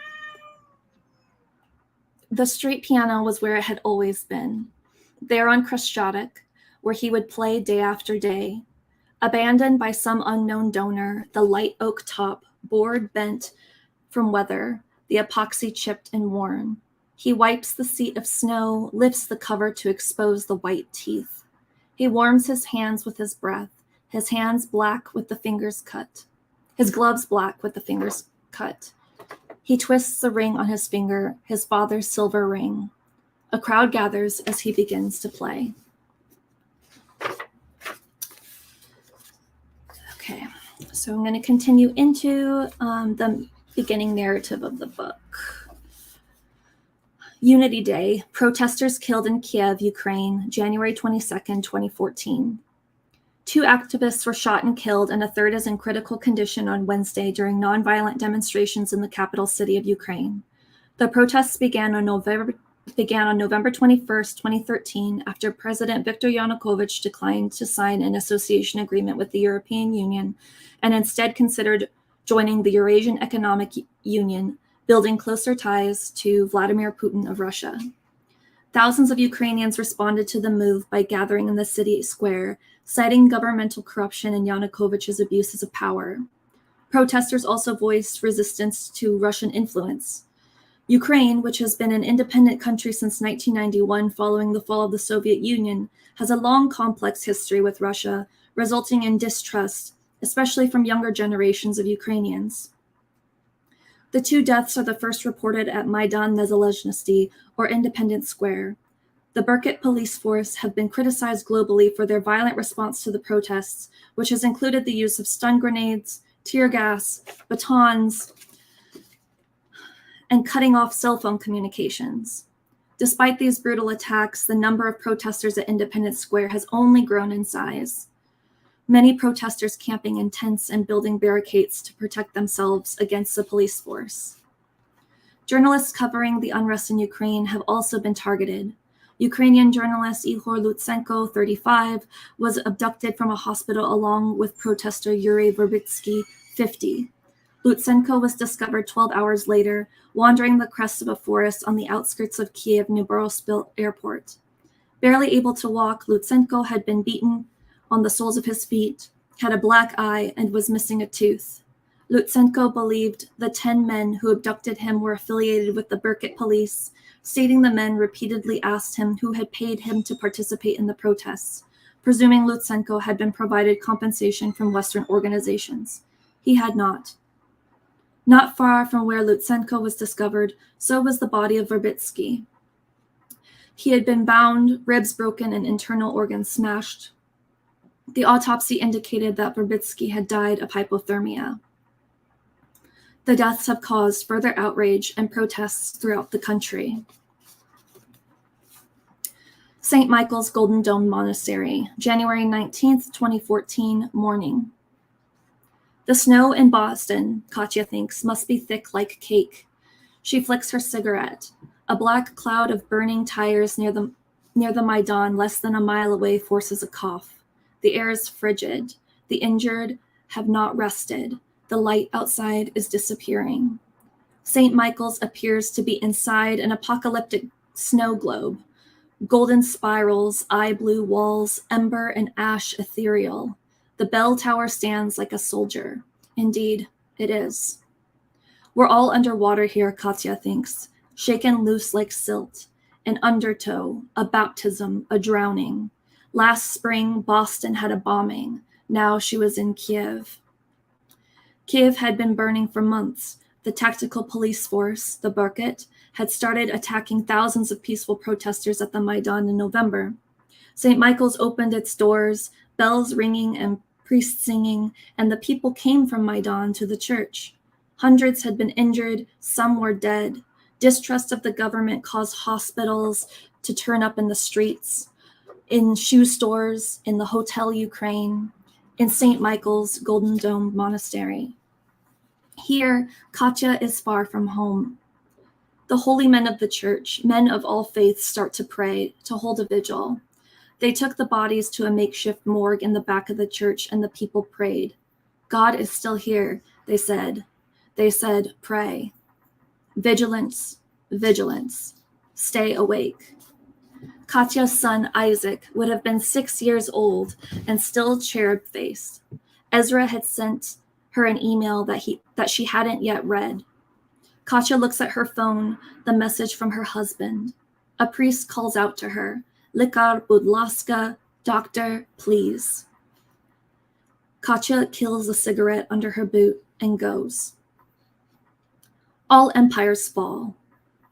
The street piano was where it had always been, there on Kreshchatek, where he would play day after day. Abandoned by some unknown donor, the light oak top, board bent from weather, the epoxy chipped and worn. He wipes the seat of snow, lifts the cover to expose the white teeth. He warms his hands with his breath, his hands black with the fingers cut, his gloves black with the fingers cut. He twists the ring on his finger, his father's silver ring. A crowd gathers as he begins to play. Okay, so I'm going to continue into the beginning narrative of the book. Unity Day, protesters killed in Kiev, Ukraine, January 22nd, 2014. 2 activists were shot and killed, and a third is in critical condition on Wednesday during nonviolent demonstrations in the capital city of Ukraine. The protests began on November 21st, 2013, after President Viktor Yanukovych declined to sign an association agreement with the European Union and instead considered joining the Eurasian Economic Union, building closer ties to Vladimir Putin of Russia. Thousands of Ukrainians responded to the move by gathering in the city square, citing governmental corruption and Yanukovych's abuses of power. Protesters also voiced resistance to Russian influence. Ukraine, which has been an independent country since 1991 following the fall of the Soviet Union, has a long, complex history with Russia, resulting in distrust, especially from younger generations of Ukrainians. The 2 deaths are the first reported at Maidan Nezalezhnosti, or Independence Square. The Berkut police force have been criticized globally for their violent response to the protests, which has included the use of stun grenades, tear gas, batons, and cutting off cell phone communications. Despite these brutal attacks, the number of protesters at Independence Square has only grown in size. Many protesters camping in tents and building barricades to protect themselves against the police force. Journalists covering the unrest in Ukraine have also been targeted. Ukrainian journalist Ihor Lutsenko, 35, was abducted from a hospital along with protester Yuri Verbitsky, 50. Lutsenko was discovered 12 hours later, wandering the crest of a forest on the outskirts of Kiev near Boryspil Airport. Barely able to walk, Lutsenko had been beaten on the soles of his feet, had a black eye, and was missing a tooth. Lutsenko believed the 10 men who abducted him were affiliated with the Berkut police, stating the men repeatedly asked him who had paid him to participate in the protests, presuming Lutsenko had been provided compensation from Western organizations. He had not. Not far from where Lutsenko was discovered, so was the body of Verbitsky. He had been bound, ribs broken, and internal organs smashed. The autopsy indicated that Verbitsky had died of hypothermia. The deaths have caused further outrage and protests throughout the country. St. Michael's Golden Dome Monastery, January 19th, 2014, morning. The snow in Boston, Katya thinks, must be thick like cake. She flicks her cigarette. A black cloud of burning tires near the Maidan, less than a mile away, forces a cough. The air is frigid. The injured have not rested. The light outside is disappearing. St. Michael's appears to be inside an apocalyptic snow globe. Golden spirals, eye blue walls, ember and ash ethereal. The bell tower stands like a soldier. Indeed, it is. We're all underwater here, Katya thinks, shaken loose like silt. An undertow, a baptism, a drowning. Last spring, Boston had a bombing. Now she was in Kiev. Kiev had been burning for months. The tactical police force, the Berkut, had started attacking thousands of peaceful protesters at the Maidan in November. St. Michael's opened its doors, bells ringing and priests singing, and the people came from Maidan to the church. Hundreds had been injured, some were dead. Distrust of the government caused hospitals to turn up in the streets, in shoe stores, in the Hotel Ukraine, in St. Michael's Golden Dome Monastery. Here, Katya is far from home. The holy men of the church, men of all faiths, start to pray, to hold a vigil. They took the bodies to a makeshift morgue in the back of the church, and the people prayed. God is still here, they said. They said, pray. Vigilance, vigilance. Stay awake. Katya's son, Isaac, would have been 6 years old and still cherub-faced. Ezra had sent her an email that she hadn't yet read. Katya looks at her phone, the message from her husband. A priest calls out to her, Likar budlaska, doctor, please. Katya kills a cigarette under her boot and goes. All empires fall.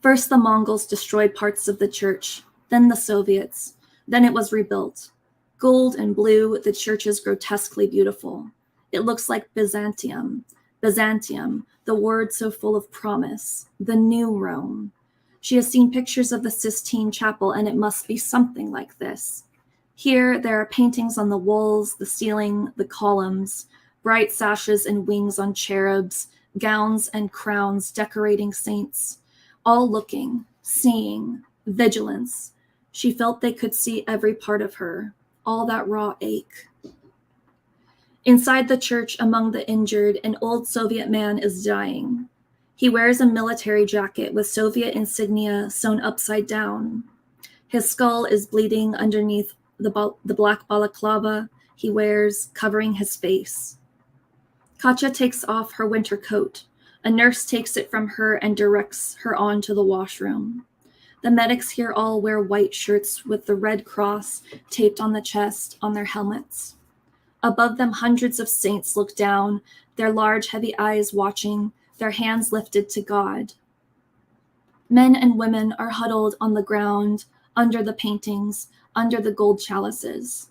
First the Mongols destroyed parts of the church, then the Soviets, then it was rebuilt. Gold and blue, the church is grotesquely beautiful. It looks like Byzantium. Byzantium, the word so full of promise, the new Rome. She has seen pictures of the Sistine Chapel, and it must be something like this. Here, there are paintings on the walls, the ceiling, the columns, bright sashes and wings on cherubs, gowns and crowns decorating saints, all looking, seeing, vigilance. She felt they could see every part of her, all that raw ache. Inside the church, among the injured, an old Soviet man is dying. He wears a military jacket with Soviet insignia sewn upside down. His skull is bleeding underneath the black balaclava he wears, covering his face. Katya takes off her winter coat. A nurse takes it from her and directs her on to the washroom. The medics here all wear white shirts with the Red Cross taped on the chest on their helmets. Above them, hundreds of saints look down, their large, heavy eyes watching, their hands lifted to God. Men and women are huddled on the ground, under the paintings, under the gold chalices.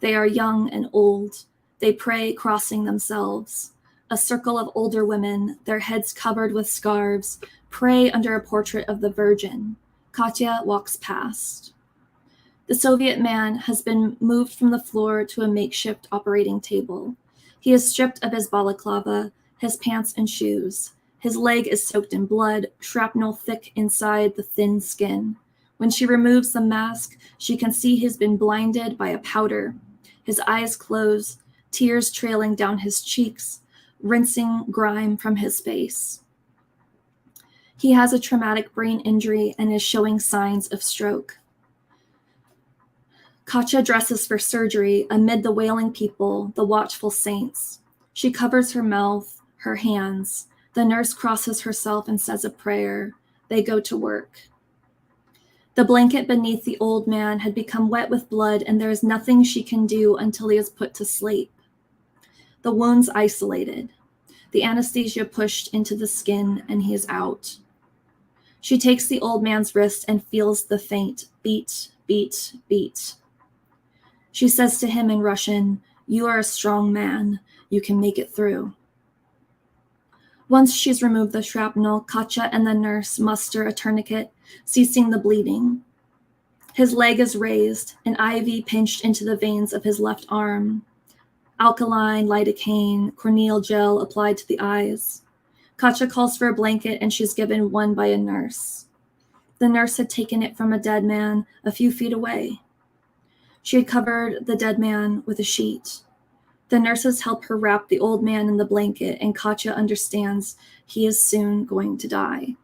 They are young and old. They pray, crossing themselves. A circle of older women, their heads covered with scarves, pray under a portrait of the Virgin. Katya walks past. The Soviet man has been moved from the floor to a makeshift operating table. He is stripped of his balaclava, his pants and shoes. His leg is soaked in blood, shrapnel thick inside the thin skin. When she removes the mask, she can see he's been blinded by a powder. His eyes close, tears trailing down his cheeks, rinsing grime from his face. He has a traumatic brain injury and is showing signs of stroke. Katya dresses for surgery amid the wailing people, the watchful saints. She covers her mouth, her hands. The nurse crosses herself and says a prayer. They go to work. The blanket beneath the old man had become wet with blood, and there is nothing she can do until he is put to sleep. The wound's isolated. The anesthesia pushed into the skin, and he is out. She takes the old man's wrist and feels the faint beat, beat, beat. She says to him in Russian, "You are a strong man. You can make it through." Once she's removed the shrapnel, Katya and the nurse muster a tourniquet, ceasing the bleeding. His leg is raised, an IV pinched into the veins of his left arm. Alkaline, lidocaine, corneal gel applied to the eyes. Katya calls for a blanket, and she's given one by a nurse. The nurse had taken it from a dead man a few feet away. She had covered the dead man with a sheet. The nurses help her wrap the old man in the blanket, and Katya understands he is soon going to die.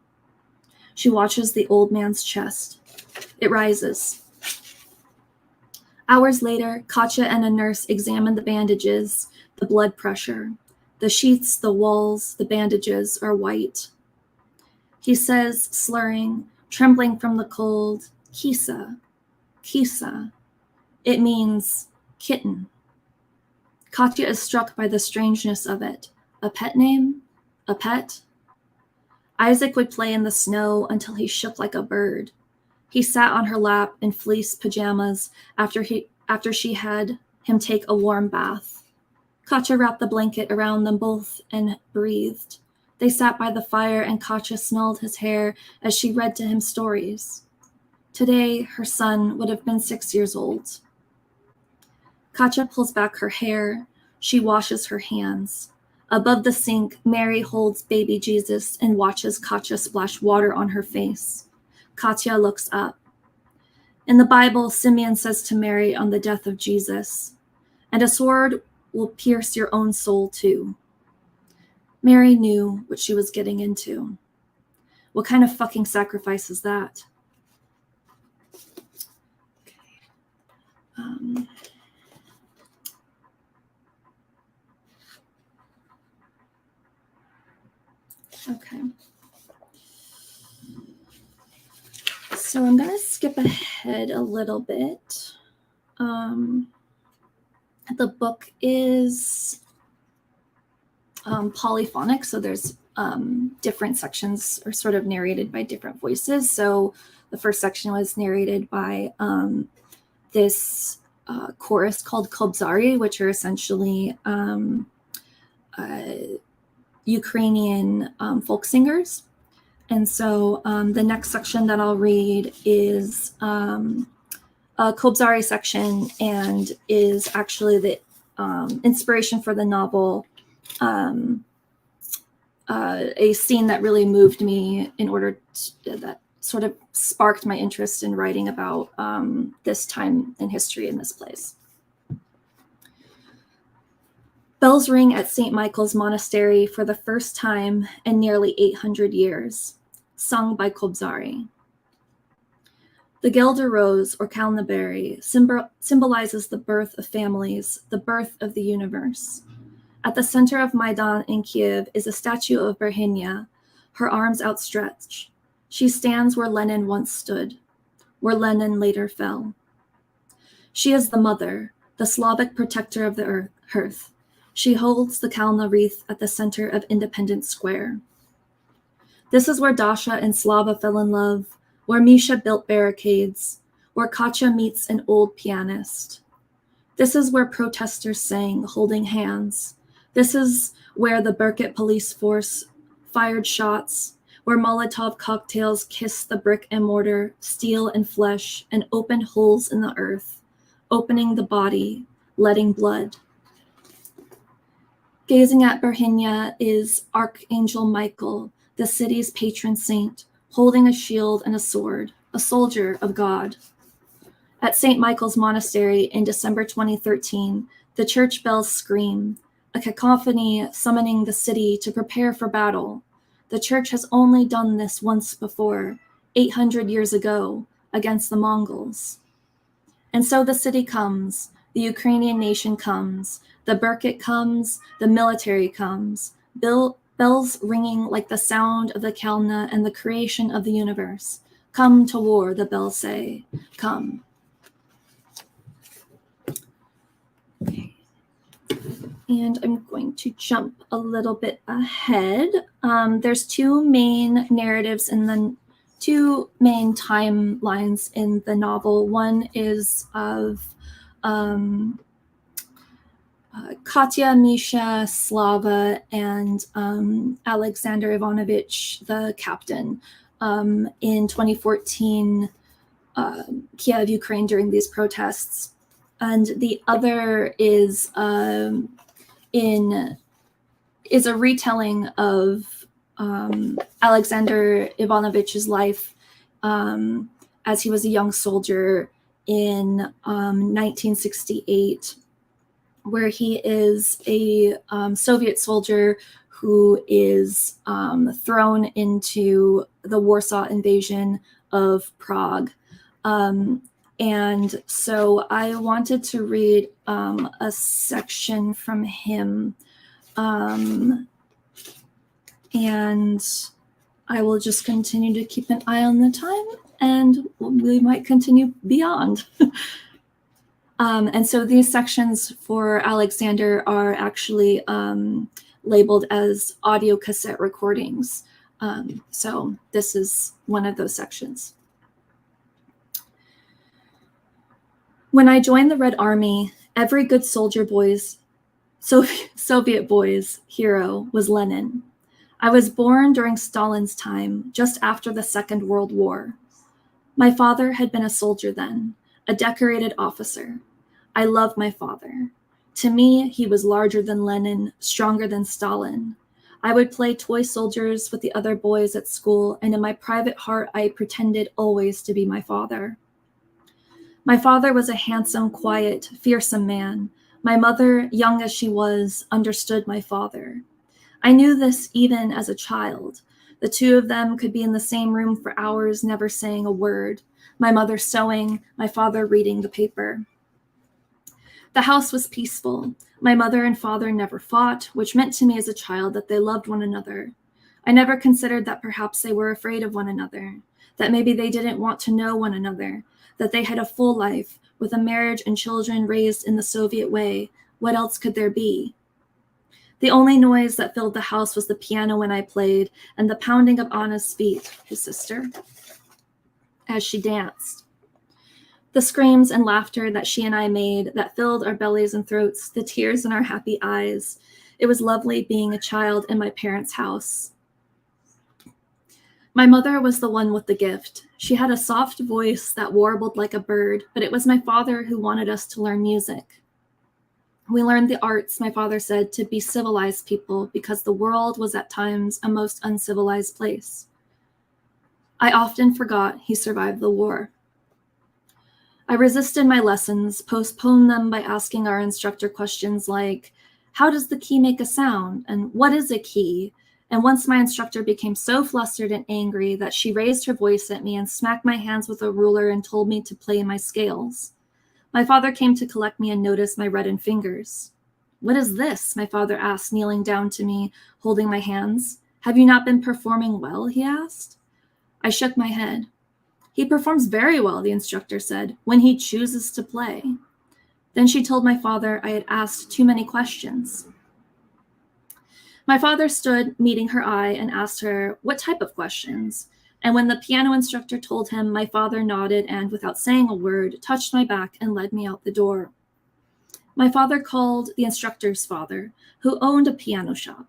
She watches the old man's chest. It rises. Hours later, Katya and a nurse examine the bandages, the blood pressure. The sheets, the walls, the bandages are white. He says, slurring, trembling from the cold, "Kisa, Kisa." It means kitten. Katya is struck by the strangeness of it. A pet name? A pet? Isaac would play in the snow until he shook like a bird. He sat on her lap in fleece pajamas after she had him take a warm bath. Katya wrapped the blanket around them both and breathed. They sat by the fire and Katya smelled his hair as she read to him stories. Today, her son would have been 6 years old. Katya pulls back her hair. She washes her hands. Above the sink, Mary holds baby Jesus and watches Katya splash water on her face. Katya looks up. In the Bible, Simeon says to Mary on the death of Jesus, "And a sword will pierce your own soul too." Mary knew what she was getting into. What kind of fucking sacrifice is that? Okay. So I'm going to skip ahead a little bit. The book is polyphonic, so there's different sections are sort of narrated by different voices. So the first section was narrated by this chorus called Kobzari, which are essentially Ukrainian folk singers. And so the next section that I'll read is a Kobzari section and is actually the inspiration for the novel, a scene that really moved me that sort of sparked my interest in writing about this time in history in this place. Bells ring at St. Michael's Monastery for the first time in nearly 800 years, sung by Kobzari. The Gelder Rose, or Kalnaberry, symbolizes the birth of families, the birth of the universe. At the center of Maidan in Kiev is a statue of Berhinya, her arms outstretched. She stands where Lenin once stood, where Lenin later fell. She is the mother, the Slavic protector of the earth. She holds the Kalna wreath at the center of Independence Square. This is where Dasha and Slava fell in love, where Misha built barricades, where Katya meets an old pianist. This is where protesters sang, holding hands. This is where the Berkut police force fired shots, where Molotov cocktails kissed the brick and mortar, steel and flesh, and opened holes in the earth, opening the body, letting blood. Gazing at Berhinya is Archangel Michael, the city's patron saint, holding a shield and a sword, a soldier of God. At St. Michael's Monastery in December 2013, the church bells scream, a cacophony summoning the city to prepare for battle. The church has only done this once before, 800 years ago, against the Mongols. And so the city comes, the Ukrainian nation comes, the Berkut comes, the military comes, bells ringing like the sound of the Kalna and the creation of the universe. Come to war, the bells say, come. Okay. And I'm going to jump a little bit ahead. There's two main narratives in the two main timelines in the novel. One is of Katya, Misha, Slava, and Alexander Ivanovich, the captain, in 2014 Kiev, Ukraine, during these protests. And the other is a retelling of Alexander Ivanovich's life as he was a young soldier in 1968, where he is a Soviet soldier who is thrown into the Warsaw invasion of Prague. And so I wanted to read a section from him, and I will just continue to keep an eye on the time, and we might continue beyond. And so these sections for Alexander are actually labeled as audio cassette recordings. So this is one of those sections. When I joined the Red Army, every good soldier boy's, Soviet boy's hero was Lenin. I was born during Stalin's time, just after the Second World War. My father had been a soldier then, a decorated officer. I loved my father. To me, he was larger than Lenin, stronger than Stalin. I would play toy soldiers with the other boys at school, and in my private heart, I pretended always to be my father. My father was a handsome, quiet, fearsome man. My mother, young as she was, understood my father. I knew this even as a child. The two of them could be in the same room for hours, never saying a word. My mother sewing, my father reading the paper. The house was peaceful. My mother and father never fought, which meant to me as a child that they loved one another. I never considered that perhaps they were afraid of one another, that maybe they didn't want to know one another, that they had a full life with a marriage and children raised in the Soviet way. What else could there be? The only noise that filled the house was the piano when I played and the pounding of Anna's feet, his sister, as she danced. The screams and laughter that she and I made that filled our bellies and throats, the tears in our happy eyes. It was lovely being a child in my parents' house. My mother was the one with the gift. She had a soft voice that warbled like a bird, but it was my father who wanted us to learn music. We learned the arts, my father said, to be civilized people because the world was at times a most uncivilized place. I often forgot he survived the war. I resisted my lessons, postponed them by asking our instructor questions like, how does the key make a sound? And what is a key? And once my instructor became so flustered and angry that she raised her voice at me and smacked my hands with a ruler and told me to play my scales. My father came to collect me and noticed my reddened fingers. What is this? My father asked, kneeling down to me, holding my hands. Have you not been performing well? He asked. I shook my head. He performs very well, the instructor said, when he chooses to play. Then she told my father I had asked too many questions. My father stood, meeting her eye, and asked her, what type of questions? And when the piano instructor told him, my father nodded and, without saying a word, touched my back and led me out the door. My father called the instructor's father, who owned a piano shop.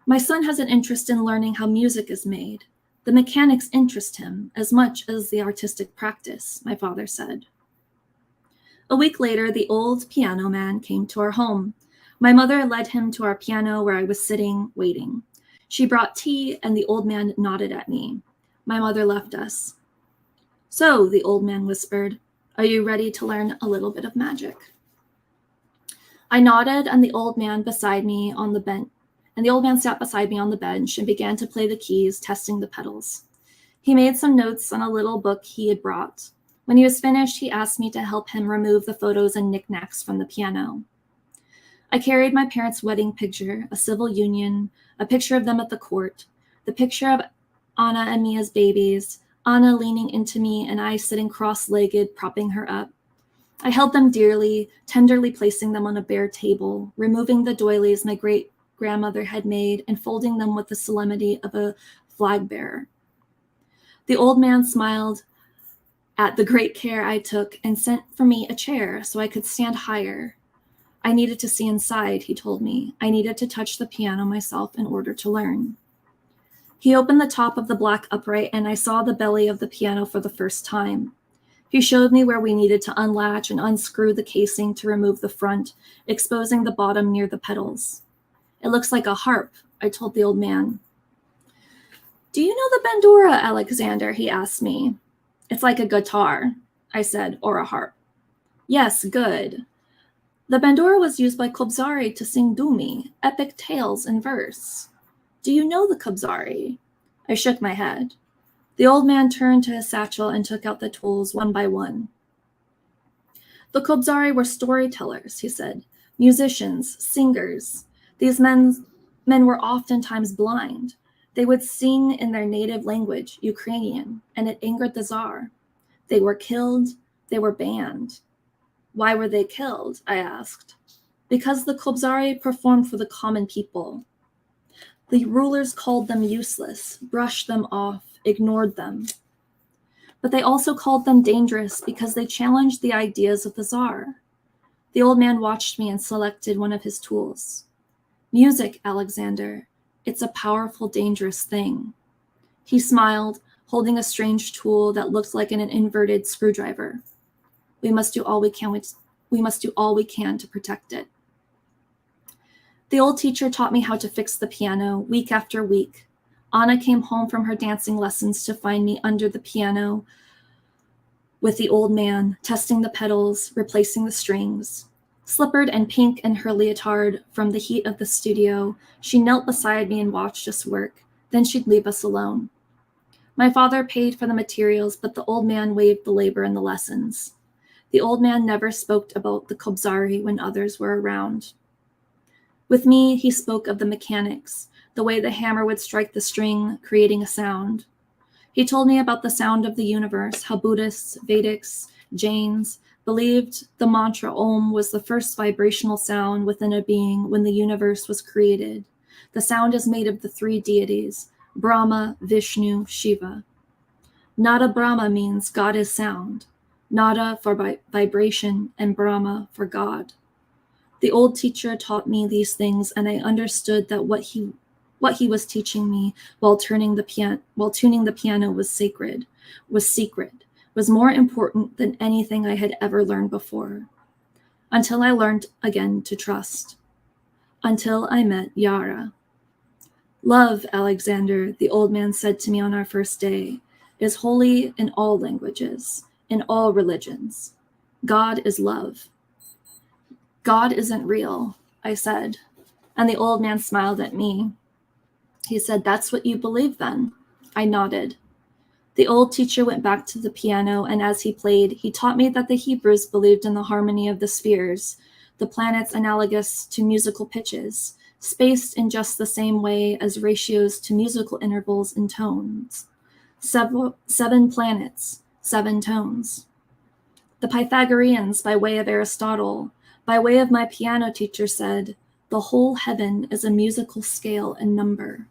My son has an interest in learning how music is made. The mechanics interest him as much as the artistic practice, my father said. A week later, the old piano man came to our home. My mother led him to our piano where I was sitting, waiting. She brought tea, and the old man nodded at me. My mother left us. So, the old man whispered, are you ready to learn a little bit of magic? I nodded, and the old man beside me on the bench. And the old man sat beside me on the bench and began to play the keys, testing the pedals. He made some notes on a little book he had brought. When he was finished, he asked me to help him remove the photos and knickknacks from the piano. I carried my parents' wedding picture, a civil union, a picture of them at the court, the picture of Anna and me as babies, Anna leaning into me and I sitting cross-legged, propping her up. I held them dearly, tenderly placing them on a bare table, removing the doilies my great-grandmother had made and folding them with the solemnity of a flag bearer. The old man smiled at the great care I took and sent for me a chair so I could stand higher. I needed to see inside, he told me. I needed to touch the piano myself in order to learn. He opened the top of the black upright and I saw the belly of the piano for the first time. He showed me where we needed to unlatch and unscrew the casing to remove the front, exposing the bottom near the pedals. It looks like a harp, I told the old man. Do you know the bandura, Alexander? He asked me. It's like a guitar, I said, or a harp. Yes, good. The bandura was used by Kobzari to sing Dumi, epic tales in verse. Do you know the Kobzari? I shook my head. The old man turned to his satchel and took out the tools one by one. The Kobzari were storytellers, he said, musicians, singers. These men were oftentimes blind. They would sing in their native language, Ukrainian, and it angered the Tsar. They were killed, they were banned. Why were they killed? I asked. because the Kobzari performed for the common people. The rulers called them useless, brushed them off, ignored them. But they also called them dangerous because they challenged the ideas of the Tsar. The old man watched me and selected one of his tools. Music, Alexander. It's a powerful, dangerous thing. He smiled, holding a strange tool that looked like an inverted screwdriver. We must do all we can to protect it. The old teacher taught me how to fix the piano week after week. Anna came home from her dancing lessons to find me under the piano with the old man, testing the pedals, replacing the strings. Slippered and pink in her leotard from the heat of the studio, she knelt beside me and watched us work. Then she'd leave us alone. My father paid for the materials, but the old man waived the labor and the lessons. The old man never spoke about the Kobzari when others were around. With me, he spoke of the mechanics, the way the hammer would strike the string, creating a sound. He told me about the sound of the universe, how Buddhists, Vedics, Jains believed the mantra Om was the first vibrational sound within a being when the universe was created. The sound is made of the three deities, Brahma, Vishnu, Shiva. Nada Brahma means God is sound. Nada for vibration and Brahma for God. The old teacher taught me these things, and I understood that what he was teaching me while tuning the piano was sacred, was secret, was more important than anything I had ever learned before. Until I learned again to trust. Until I met Yara. Love, Alexander, the old man said to me on our first day, is holy in all languages, in all religions. God is love. God isn't real, I said, and the old man smiled at me. He said, that's what you believe then. I nodded. The old teacher went back to the piano, and as he played, he taught me that the Hebrews believed in the harmony of the spheres, the planets analogous to musical pitches, spaced in just the same way as ratios to musical intervals in tones. 7 planets, 7 tones. The Pythagoreans, by way of Aristotle, by way of my piano teacher, said, the whole heaven is a musical scale and number.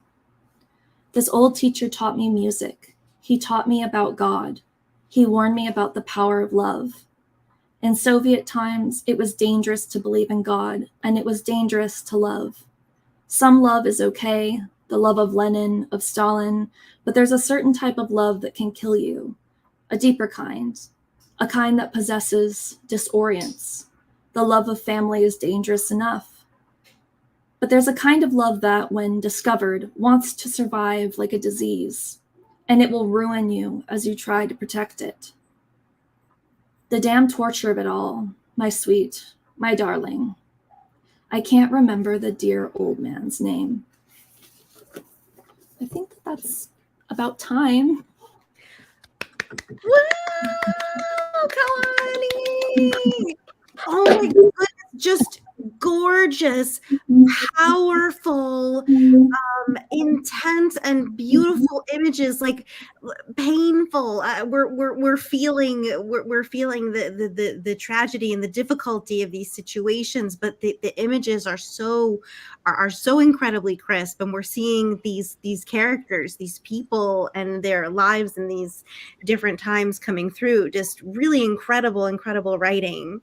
This old teacher taught me music. He taught me about God. He warned me about the power of love. In Soviet times, it was dangerous to believe in God, and it was dangerous to love. Some love is okay, the love of Lenin, of Stalin, but there's a certain type of love that can kill you, a deeper kind, a kind that possesses, disorients. The love of family is dangerous enough. But there's a kind of love that, when discovered, wants to survive like a disease, and it will ruin you as you try to protect it. The damn torture of it all, my sweet, my darling. I can't remember the dear old man's name. I think that's about time. Woo, Kalani! Oh my goodness, just gorgeous, powerful, intense and beautiful images, like painful. We're feeling the tragedy and the difficulty of these situations, but the images are so incredibly crisp, and we're seeing these characters, these people and their lives in these different times coming through. Just really incredible writing.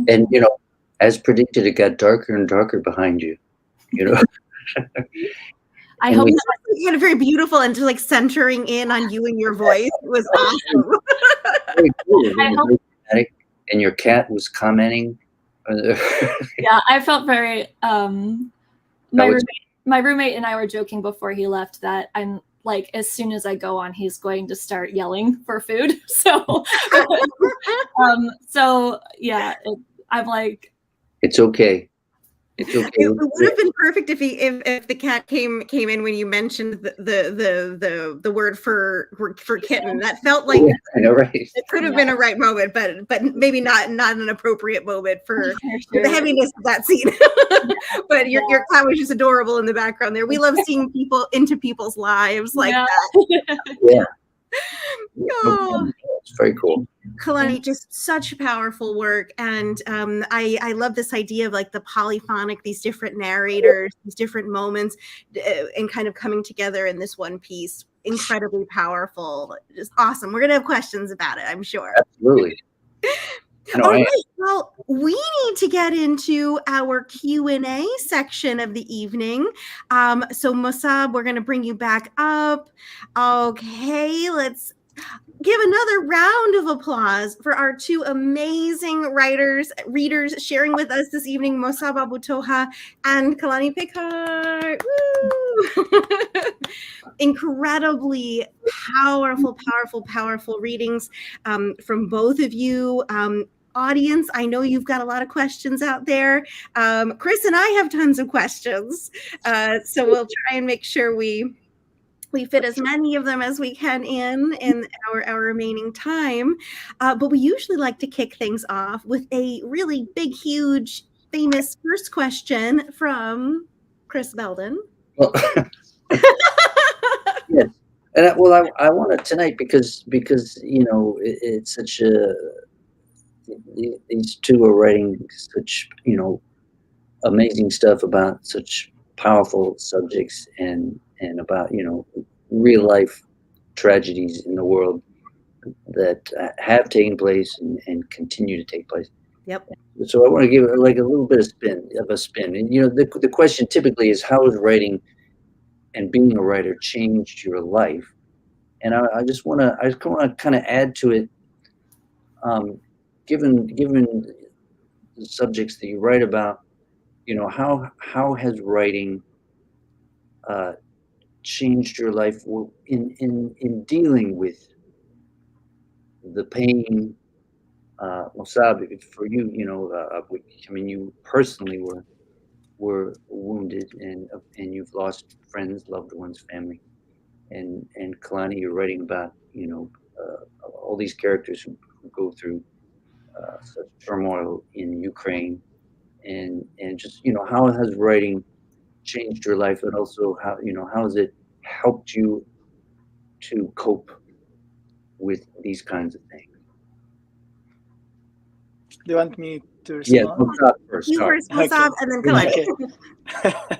And, as predicted, it got darker and darker behind you, I hope you had a very beautiful, and just like centering in on you and your voice. It was awesome. Very cool. I hope- Very dramatic, and your cat was commenting. Yeah, I felt very my roommate and I were joking before he left that I'm like, as soon as I go on, he's going to start yelling for food. So yeah, I'm like, It's okay. It's okay. It would have been perfect if the cat came in when you mentioned the word for kitten. That felt like I know, right? it could have been a right moment, but maybe not an appropriate moment for the heaviness of that scene. But your cat was just adorable in the background there. We love seeing people into people's lives like that. Yeah. Oh. It's very cool. Kalani, just such powerful work. And I love this idea of like the polyphonic, these different narrators, these different moments, and kind of coming together in this one piece. Incredibly powerful. Just awesome. We're going to have questions about it, I'm sure. Absolutely. All right. Well, we need to get into our Q&A section of the evening. So Mosab, we're going to bring you back up. Okay, let's give another round of applause for our two amazing readers sharing with us this evening, Mosab Abu Toha and Kalani Pickhart. Woo! Incredibly powerful readings from both of you. Audience, I know you've got a lot of questions out there. Chris and I have tons of questions. So we'll try and make sure we fit as many of them as we can in our remaining time. But we usually like to kick things off with a really big, huge, famous first question from Chris Belden. Well, yes. And I want it tonight because it's such a these two are writing such amazing stuff about such powerful subjects and about real life tragedies in the world that have taken place and continue to take place. Yep. So I want to give it like a little bit of a spin. And the question typically is, how has writing and being a writer changed your life? And I just want to kind of add to it, given the subjects that you write about, how has writing changed your life in dealing with the pain? Mosab, for you, I mean, you personally were wounded and you've lost friends, loved ones, family, and Kalani, you're writing about all these characters who go through such turmoil in Ukraine, and just how has writing changed your life, and also how has it helped you to cope with these kinds of things? Do you want me to Yeah, respond? Mosab first. You Sorry. first, Mosab, and then Kalani. Okay.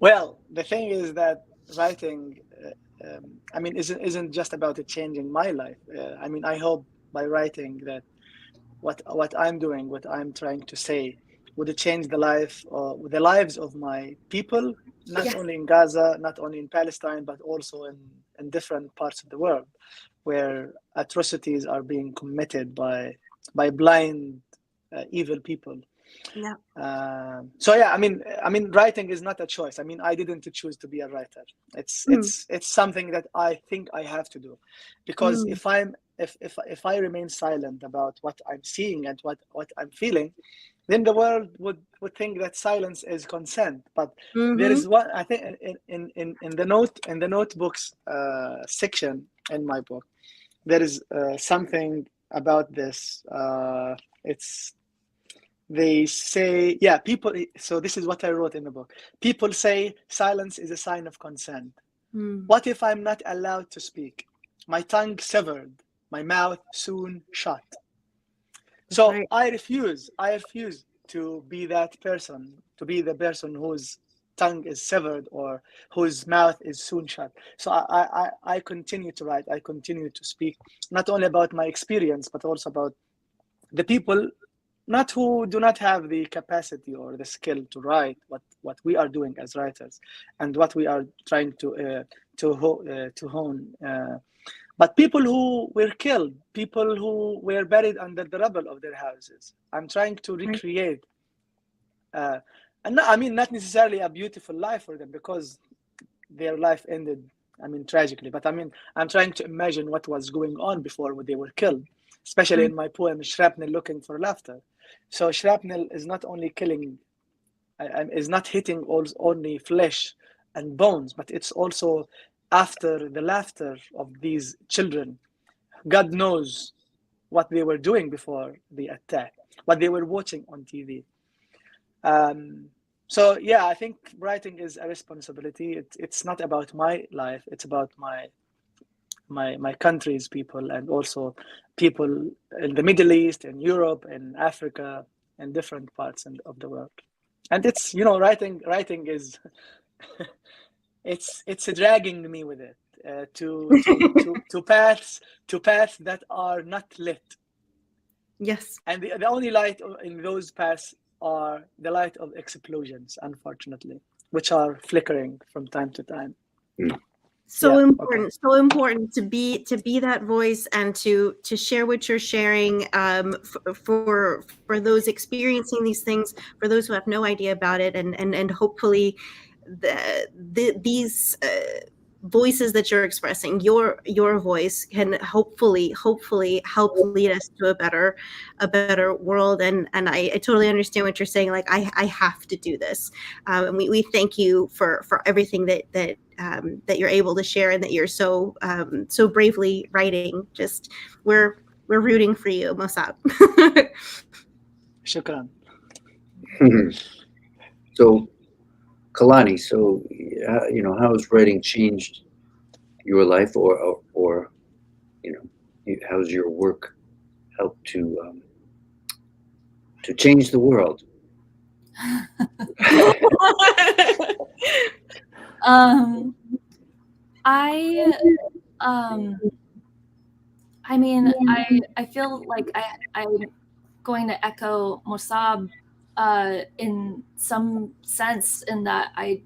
Well, the thing is that writing, I mean, isn't just about it changing my life. I mean, I hope by writing that what I'm doing, what I'm trying to say, would it change the lives of my people, not Yes. only in Gaza, not only in Palestine, but also in different parts of the world, where atrocities are being committed by blind, evil people. Yeah. So yeah, I mean, writing is not a choice. I mean, I didn't choose to be a writer. It's something that I think I have to do, because if I remain silent about what I'm seeing and what I'm feeling, then the world would think that silence is consent. But there is one, I think, in the notebooks section in my book, there is something about this. They say, people. So this is what I wrote in the book. People say silence is a sign of consent. What if I'm not allowed to speak? My tongue severed, my mouth soon shut. So right. I refuse to be that person, to be the person whose tongue is severed or whose mouth is soon shut. So I continue to write. I continue to speak, not only about my experience, but also about the people who do not have the capacity or the skill to write what we are doing as writers, and what we are trying to hone. But people who were killed, people who were buried under the rubble of their houses. I'm trying to recreate, and not necessarily a beautiful life for them, because their life ended, tragically. But I'm trying to imagine what was going on before they were killed, especially in my poem, Shrapnel Looking for Laughter. So shrapnel is not only killing, is not hitting only flesh and bones, but it's also after the laughter of these children. God knows what they were doing before the attack, what they were watching on TV. So yeah, I think writing is a responsibility. It's not about my life. It's about my country's people, and also people in the Middle East and Europe and Africa and different parts of the world. And it's, writing is it's dragging me with it to paths that are not lit. Yes. And the only light in those paths are the light of explosions, unfortunately, which are flickering from time to time. So important to be that voice and to share what you're sharing, for those experiencing these things, for those who have no idea about it, and hopefully these voices that you're expressing, your voice can hopefully help lead us to a better world. And I totally understand what you're saying. Like, I have to do this, and we thank you for everything that you're able to share, and that you're so bravely writing. Just we're rooting for you, Mosab. Shukran. So, Kalani, how has writing changed your life, or how's your work helped to change the world? I feel like I'm going to echo Mosab in some sense, in that I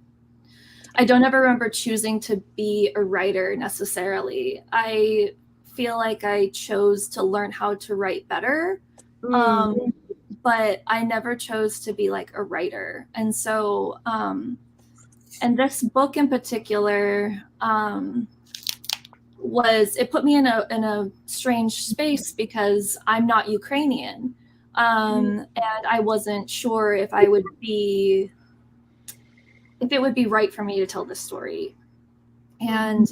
don't ever remember choosing to be a writer necessarily. I feel like I chose to learn how to write better, but I never chose to be like a writer. And so, and this book in particular, it put me in a strange space, because I'm not Ukrainian, and I wasn't sure if it would be right for me to tell this story. And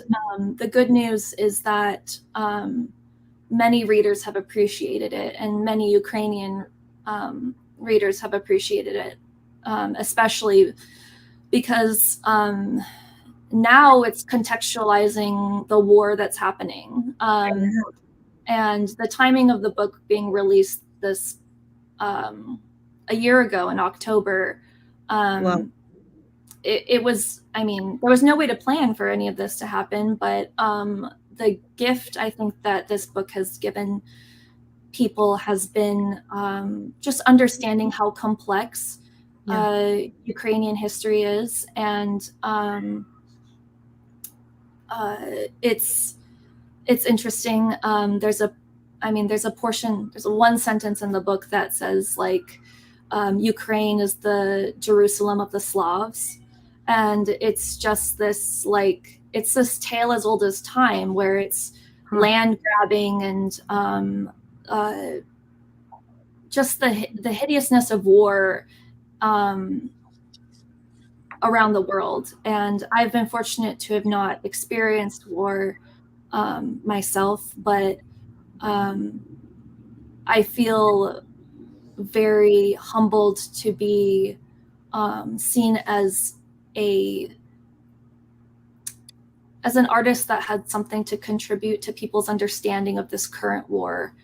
the good news is that many readers have appreciated it, and many Ukrainian readers have appreciated it, especially because now it's contextualizing the war that's happening. And the timing of the book being released this a year ago in October, it was, there was no way to plan for any of this to happen, but the gift I think that this book has given people has been just understanding how complex Ukrainian history is. And it's interesting. There's one sentence in the book that says, like, Ukraine is the Jerusalem of the Slavs. And it's just this, like, it's this tale as old as time, where it's land grabbing and just the hideousness of war around the world. And I've been fortunate to have not experienced war myself, but I feel very humbled to be seen as an artist that had something to contribute to people's understanding of this current war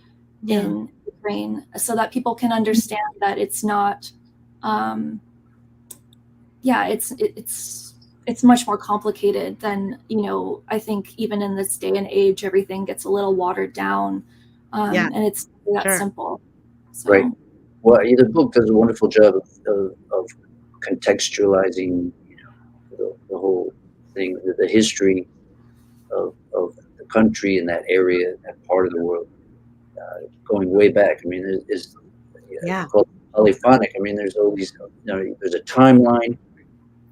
in Ukraine, so that people can understand that it's not it's much more complicated than, I think even in this day and age, everything gets a little watered down, and it's that simple. So. Right. Well, the book does a wonderful job of contextualizing, the whole thing, the history of the country and that area, that part of the world, going way back. It's called polyphonic. There's all these, there's a timeline.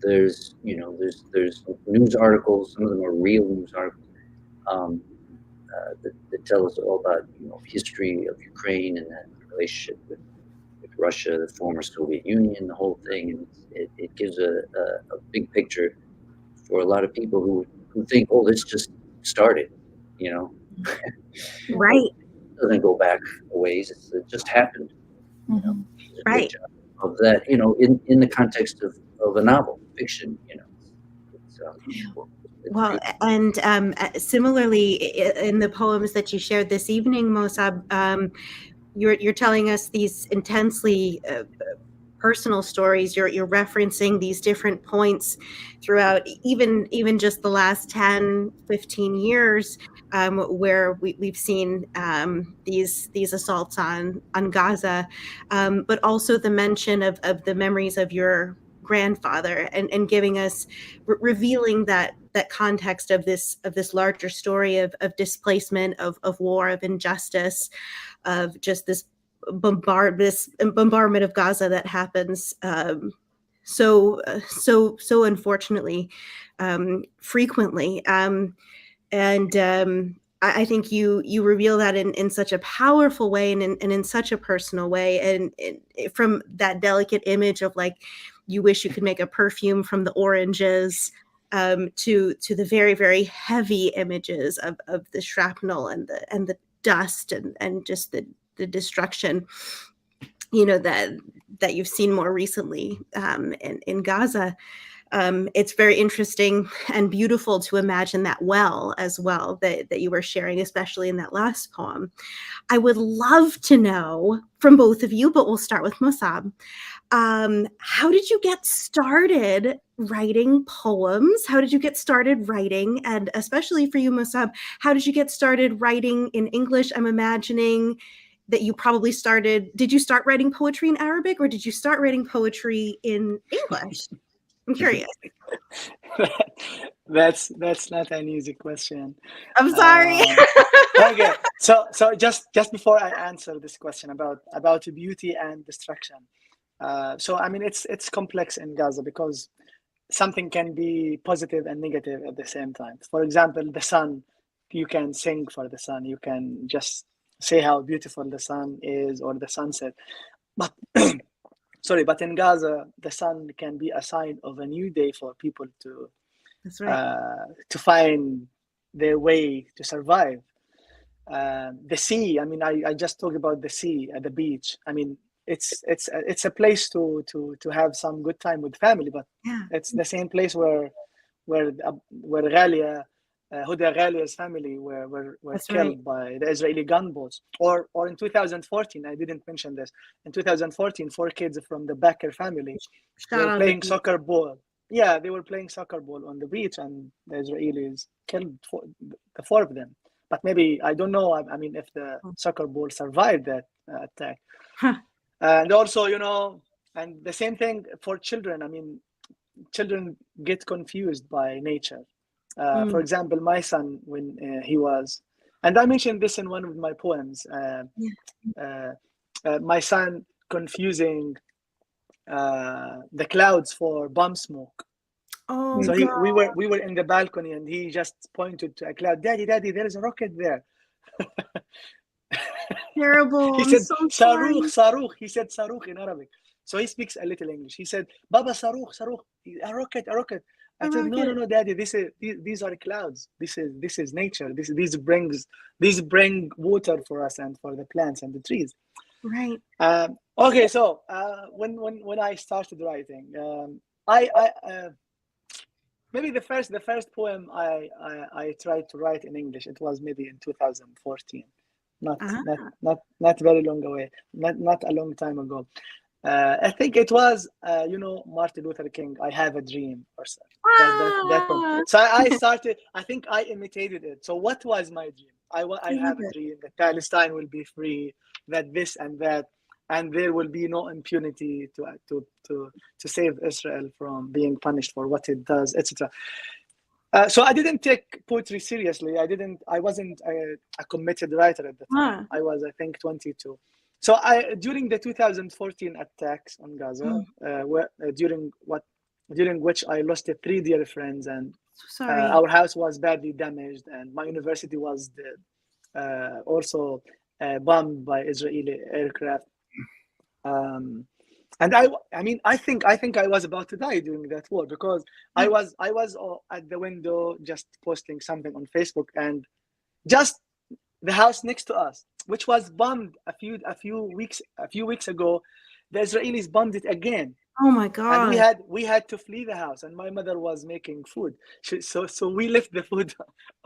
There's news articles. Some of them are real news articles that tell us all about history of Ukraine and that relationship with Russia, the former Soviet Union, the whole thing. And it gives a big picture for a lot of people who think, oh, this just started, Right. It doesn't go back a ways. It just happened. Right. Of that, in the context of a novel, fiction, it's Well, and similarly, in the poems that you shared this evening, Mosab, you're telling us these intensely personal stories. You're referencing these different points throughout, even just the last 10, 15 years, where we've seen these assaults on Gaza, but also the mention of the memories of your grandfather, and giving us, revealing that context of this larger story of displacement, of war, of injustice, of just this bombardment of Gaza that happens so unfortunately, frequently, and I think you reveal that in such a powerful way, and in such a personal way, and from that delicate image of, like, you wish you could make a perfume from the oranges, to the very, very heavy images of the shrapnel and the dust, and just the destruction, that you've seen more recently, in Gaza. It's very interesting and beautiful to imagine that as well, that you were sharing, especially in that last poem. I would love to know from both of you, but we'll start with Mosab. How did you get started writing poems? How did you get started writing? And especially for you, Mosab, how did you get started writing in English? I'm imagining that you probably did you start writing poetry in Arabic, or did you start writing poetry in English? I'm curious. That's not an easy question. I'm sorry. Okay, so just before I answer this question about beauty and destruction, so I mean it's complex in Gaza, because something can be positive and negative at the same time. For example, the sun, you can sing for the sun, you can just say how beautiful the sun is, or the sunset, but but in Gaza, the sun can be a sign of a new day for people to That's right. to find their way to survive. The sea, I mean, I just talked about the sea at the beach. I mean, it's a place to have some good time with family, but Yeah. it's the same place where Ghalia, Huda Ghalia's family were That's killed right. by the Israeli gunboats. Or in 2014, I didn't mention this. In 2014, 4 kids from the Becker family Shout were out playing to soccer ball. Yeah, they were playing soccer ball on the beach, and the Israelis killed the 4 of them. But maybe, I don't know. I mean, if the soccer ball survived that attack. Huh. And also, and the same thing for children. I mean, children get confused by nature. For example, my son, when he was, and I mentioned this in one of my poems, my son confusing the clouds for bomb smoke. Oh, So God. we were in the balcony, and he just pointed to a cloud. Daddy, there is a rocket there. Terrible. He I'm said so Saruch, sorry. Saruch. He said Saruch in Arabic. So he speaks a little English. He said, Baba, Saruch, Saruch, a rocket, a rocket. I A said, rocket. no, Daddy. These are clouds. This is nature. These bring water for us and for the plants and the trees. Right. Okay, so when I started writing, I maybe the first poem I tried to write in English, it was maybe in 2014, not very long away, not a long time ago. I think it was Martin Luther King, I Have a Dream, or so. That poem. So I started, I think I imitated it. So what was my dream? I have a dream that Palestine will be free, that this and that, and there will be no impunity to save Israel from being punished for what it does, etc. So I didn't take poetry seriously. I wasn't a committed writer at the time. I was, I think, 22. So during the 2014 attacks on Gaza, during which I lost 3 dear friends, and our house was badly damaged, and my university was also bombed by Israeli aircraft. And I mean, I think I was about to die during that war, because I was at the window just posting something on Facebook, and just the house next to us, which was bombed a few weeks ago, the Israelis bombed it again. Oh my And God. we had to flee the house, and my mother was making food. So we left the food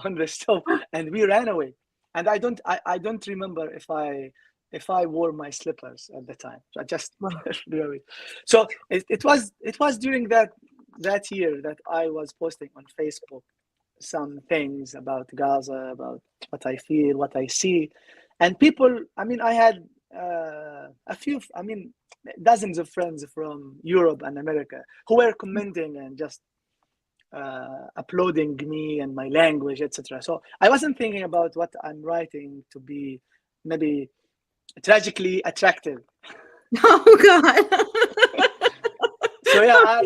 on the stove and we ran away. And I don't remember if I wore my slippers at the time. So I just Wow. really. So it was during that year that I was posting on Facebook some things about Gaza, about what I feel, what I see, and people. I mean, I had a few. I mean, dozens of friends from Europe and America who were commenting and just uploading me and my language, etc. So I wasn't thinking about what I'm writing to be maybe tragically attractive. Oh God. So yeah,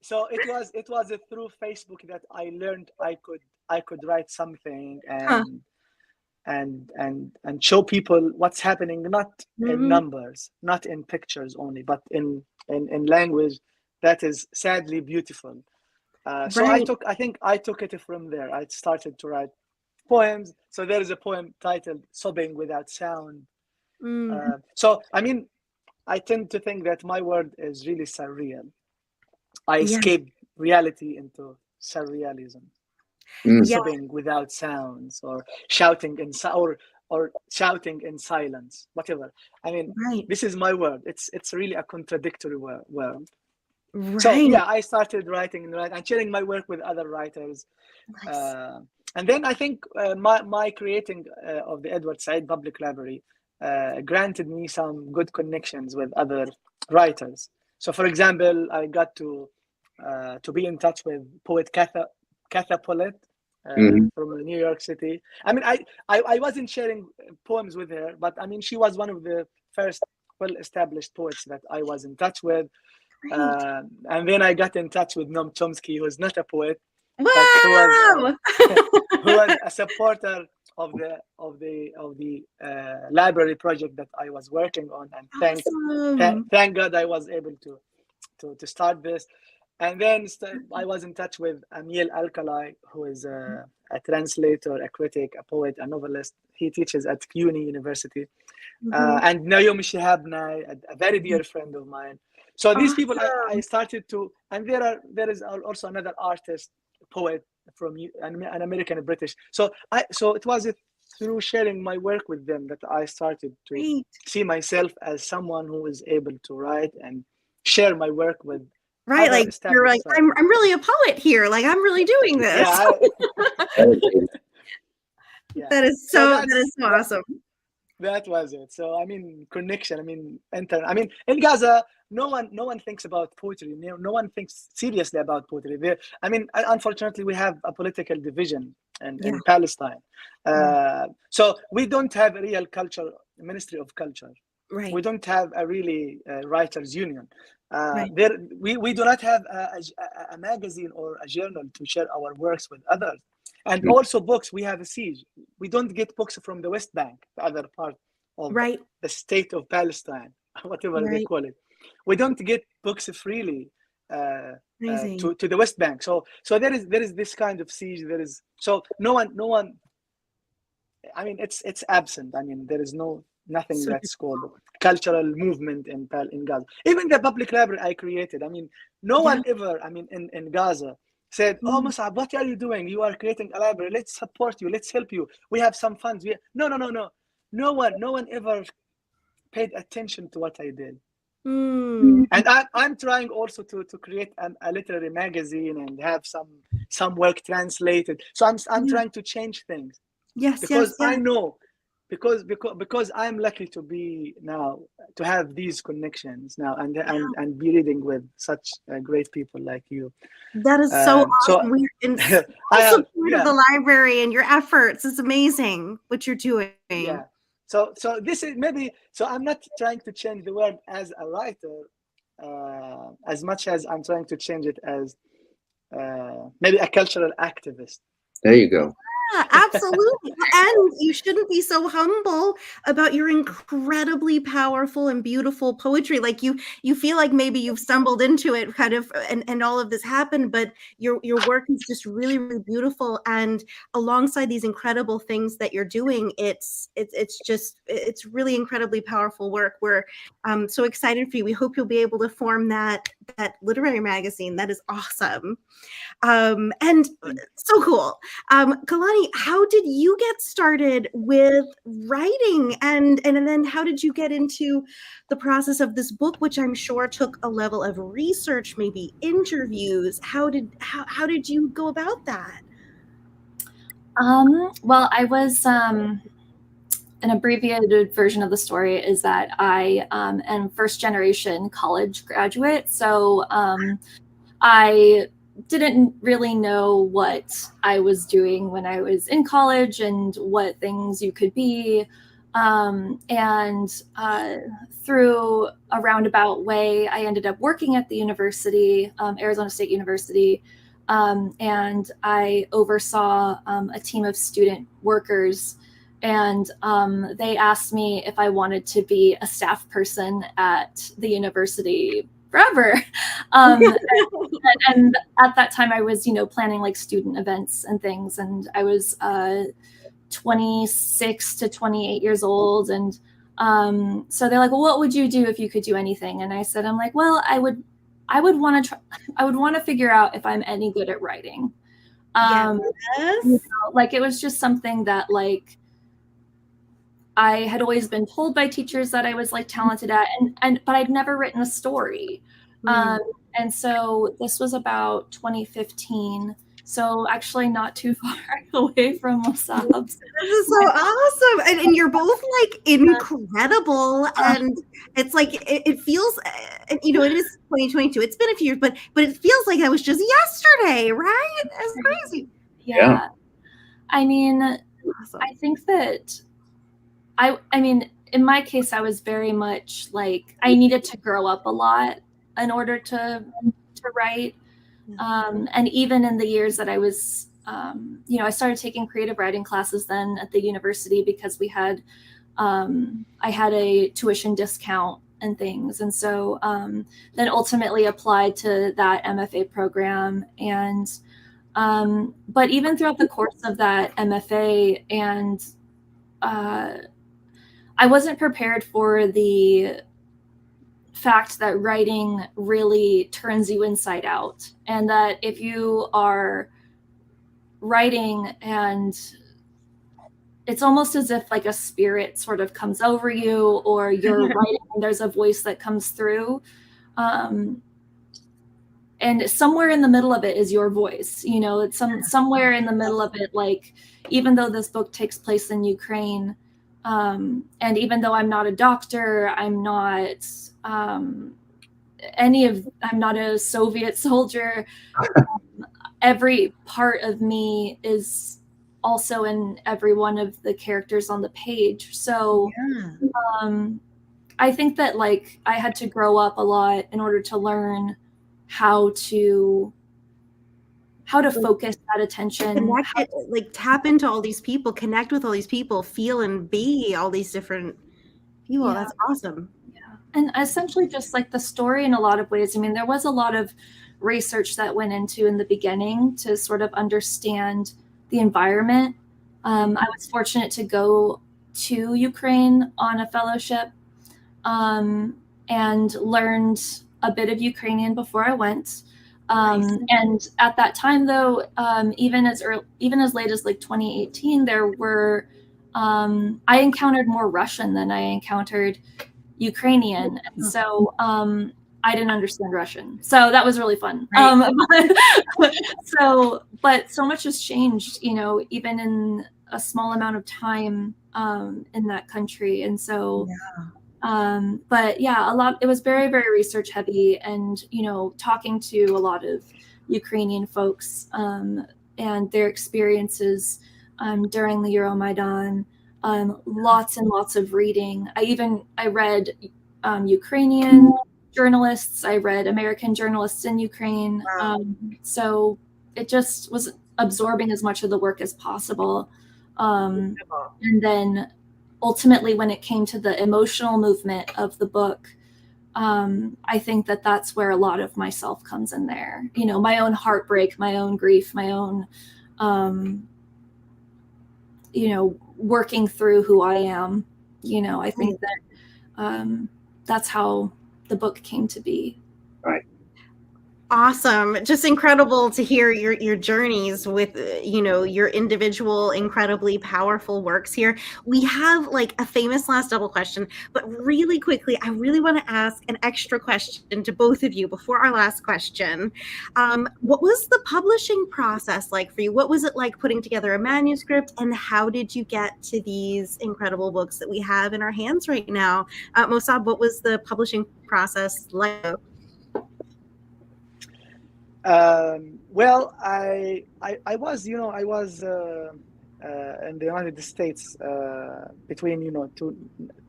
so it was through Facebook that I learned I could write something Huh. and show people what's happening, not in Mhm. numbers, not in pictures only, but in language that is sadly beautiful. So Right. I think I took it from there. I started to write poems. So there is a poem titled "Sobbing Without Sound." Mm. So I mean, I tend to think that my word is really surreal. I Yeah. escape reality into surrealism, Mm. Yeah. sobbing without sounds, or shouting or shouting in silence, whatever. I mean, Right. this is my word. It's really a contradictory word. So Right. yeah, I started writing and sharing my work with other writers. Nice. And then I think my creating of the Edward Said Public Library granted me some good connections with other writers. So, for example, I got to be in touch with poet Katha Pollitt Mhm. from New York City. I mean, I wasn't sharing poems with her, but I mean, she was one of the first well-established poets that I was in touch with. Great. And then I got in touch with Noam Chomsky, who's not a poet, but Wow. who was a supporter of the library project that I was working on, and Awesome. thank God I was able to start this. And then I was in touch with Amiel Alkali, who is a translator, a critic, a poet, a novelist. He teaches at CUNY University. Mhm. And Naomi Shihabnai, a very dear friend of mine. So these people, I Awesome. started to, and there is also another artist, poet from an American and British. So it was through sharing my work with them that I started to Great. see myself as someone who is able to write and share my work with Right. other Like you're like, established writers. I'm really a poet here. Like I'm really doing this. Yeah, Elevated. yeah. That is So that is so awesome. that was it. So I mean, connection. I mean, I mean, in Gaza, no one thinks about poetry. No one thinks seriously about poetry. I mean, unfortunately, we have a political division Yeah. in Palestine. Yeah. So we don't have a real ministry of culture. Right. We don't have a really writers union. Right. We do not have a magazine or a journal to share our works with others. And Mm. also books, we have a siege. We don't get books from the West Bank, the other part of Right. the state of Palestine, whatever they Right. call it. We don't get books freely Amazing. to the West Bank. So there is this kind of siege. There is so no one. I mean, it's absent. I mean, there is nothing So that's called cultural movement in Gaza. Even the public library I created. I mean, no yeah. one ever. I mean, in Gaza said, "Oh, Mm. Musab, what are you doing? You are creating a library. Let's support you. Let's help you. We have some funds." No. No one ever paid attention to what I did. Mm. And I'm trying also to create a literary magazine and have some work translated. So I'm Yeah. trying to change things Yes. because Yes. I Yes. know because I'm lucky to be now to have these connections now and be reading with such great people like you. That is so So awesome. We're in I full have support of the library and your efforts. It's amazing what you're doing. yeah. So this is maybe so I'm not trying to change the world as a writer as much as I'm trying to change it as maybe a cultural activist. There you go. absolutely. And you shouldn't be so humble about your incredibly powerful and beautiful poetry. Like you feel like maybe you've stumbled into it kind of and all of this happened, but your work is just really, really beautiful. And alongside these incredible things that you're doing, it's really incredibly powerful work. We're so excited for you. We hope you'll be able to form that literary magazine. That is awesome. And so cool. Kalani, how did you get started with writing, and then how did you get into the process of this book, which I'm sure took a level of research, maybe interviews? How did you go about that? Well, I was an abbreviated version of the story is that I am first generation college graduate. So I didn't really know what I was doing when I was in college and what things you could be. Through a roundabout way, I ended up working at the university, Arizona State University, and I oversaw a team of student workers. And they asked me if I wanted to be a staff person at the university forever. And at that time I was, planning like student events and things. And I was 26 to 28 years old. And so they're like, well, what would you do if you could do anything? And I said, I'm like, well, I would want to figure out if I'm any good at writing. Yes. Like it was just something that like I had always been told by teachers that I was like talented at, but I'd never written a story. And so this was about 2015. So actually not too far away from Mosab. This is so awesome. And you're both like incredible. And it's like, it feels, it is 2022. It's been a few years, but it feels like that was just yesterday, right? It's crazy. Yeah. I mean, awesome. I think that I mean, in my case, I was very much like I needed to grow up a lot in order to write. And even in the years that I was, I started taking creative writing classes then at the university because we had, I had a tuition discount and things. And so then ultimately applied to that MFA program. And, but even throughout the course of that MFA and, I wasn't prepared for the fact that writing really turns you inside out, and that if you are writing and it's almost as if like a spirit sort of comes over you, or you're writing and there's a voice that comes through. And somewhere in the middle of it is your voice, it's somewhere in the middle of it. Like, even though this book takes place in Ukraine, and even though I'm not a doctor, I'm not I'm not a Soviet soldier, every part of me is also in every one of the characters on the page. So I think that like I had to grow up a lot in order to learn how to focus that attention, tap into all these people, connect with all these people, feel and be all these different people. Yeah. That's awesome. Yeah. And essentially just like the story in a lot of ways. I mean, there was a lot of research that went into in the beginning to sort of understand the environment. I was fortunate to go to Ukraine on a fellowship and learned a bit of Ukrainian before I went. And at that time, though, even as late as like 2018, there were I encountered more Russian than I encountered Ukrainian, and so I didn't understand Russian, so that was really fun. But so much has changed, even in a small amount of time in that country, and so. Yeah. But yeah, it was very, very research heavy, and, talking to a lot of Ukrainian folks and their experiences during the Euromaidan, lots and lots of reading. I read Ukrainian journalists, I read American journalists in Ukraine. Wow. So it just was absorbing as much of the work as possible. And then ultimately, when it came to the emotional movement of the book, I think that that's where a lot of myself comes in there. You know, my own heartbreak, my own grief, my own, you know, working through who I am. You know, I think that that's how the book came to be. Right. Awesome. Just incredible to hear your journeys with, you know, your individual, incredibly powerful works here. We have like a famous last double question, but really quickly, I really want to ask an extra question to both of you before our last question. What was the publishing process like for you? What was it like putting together a manuscript, and how did you get to these incredible books that we have in our hands right now? Mosab, what was the publishing process like? Well, I was, you know, I was in the United States between, you know,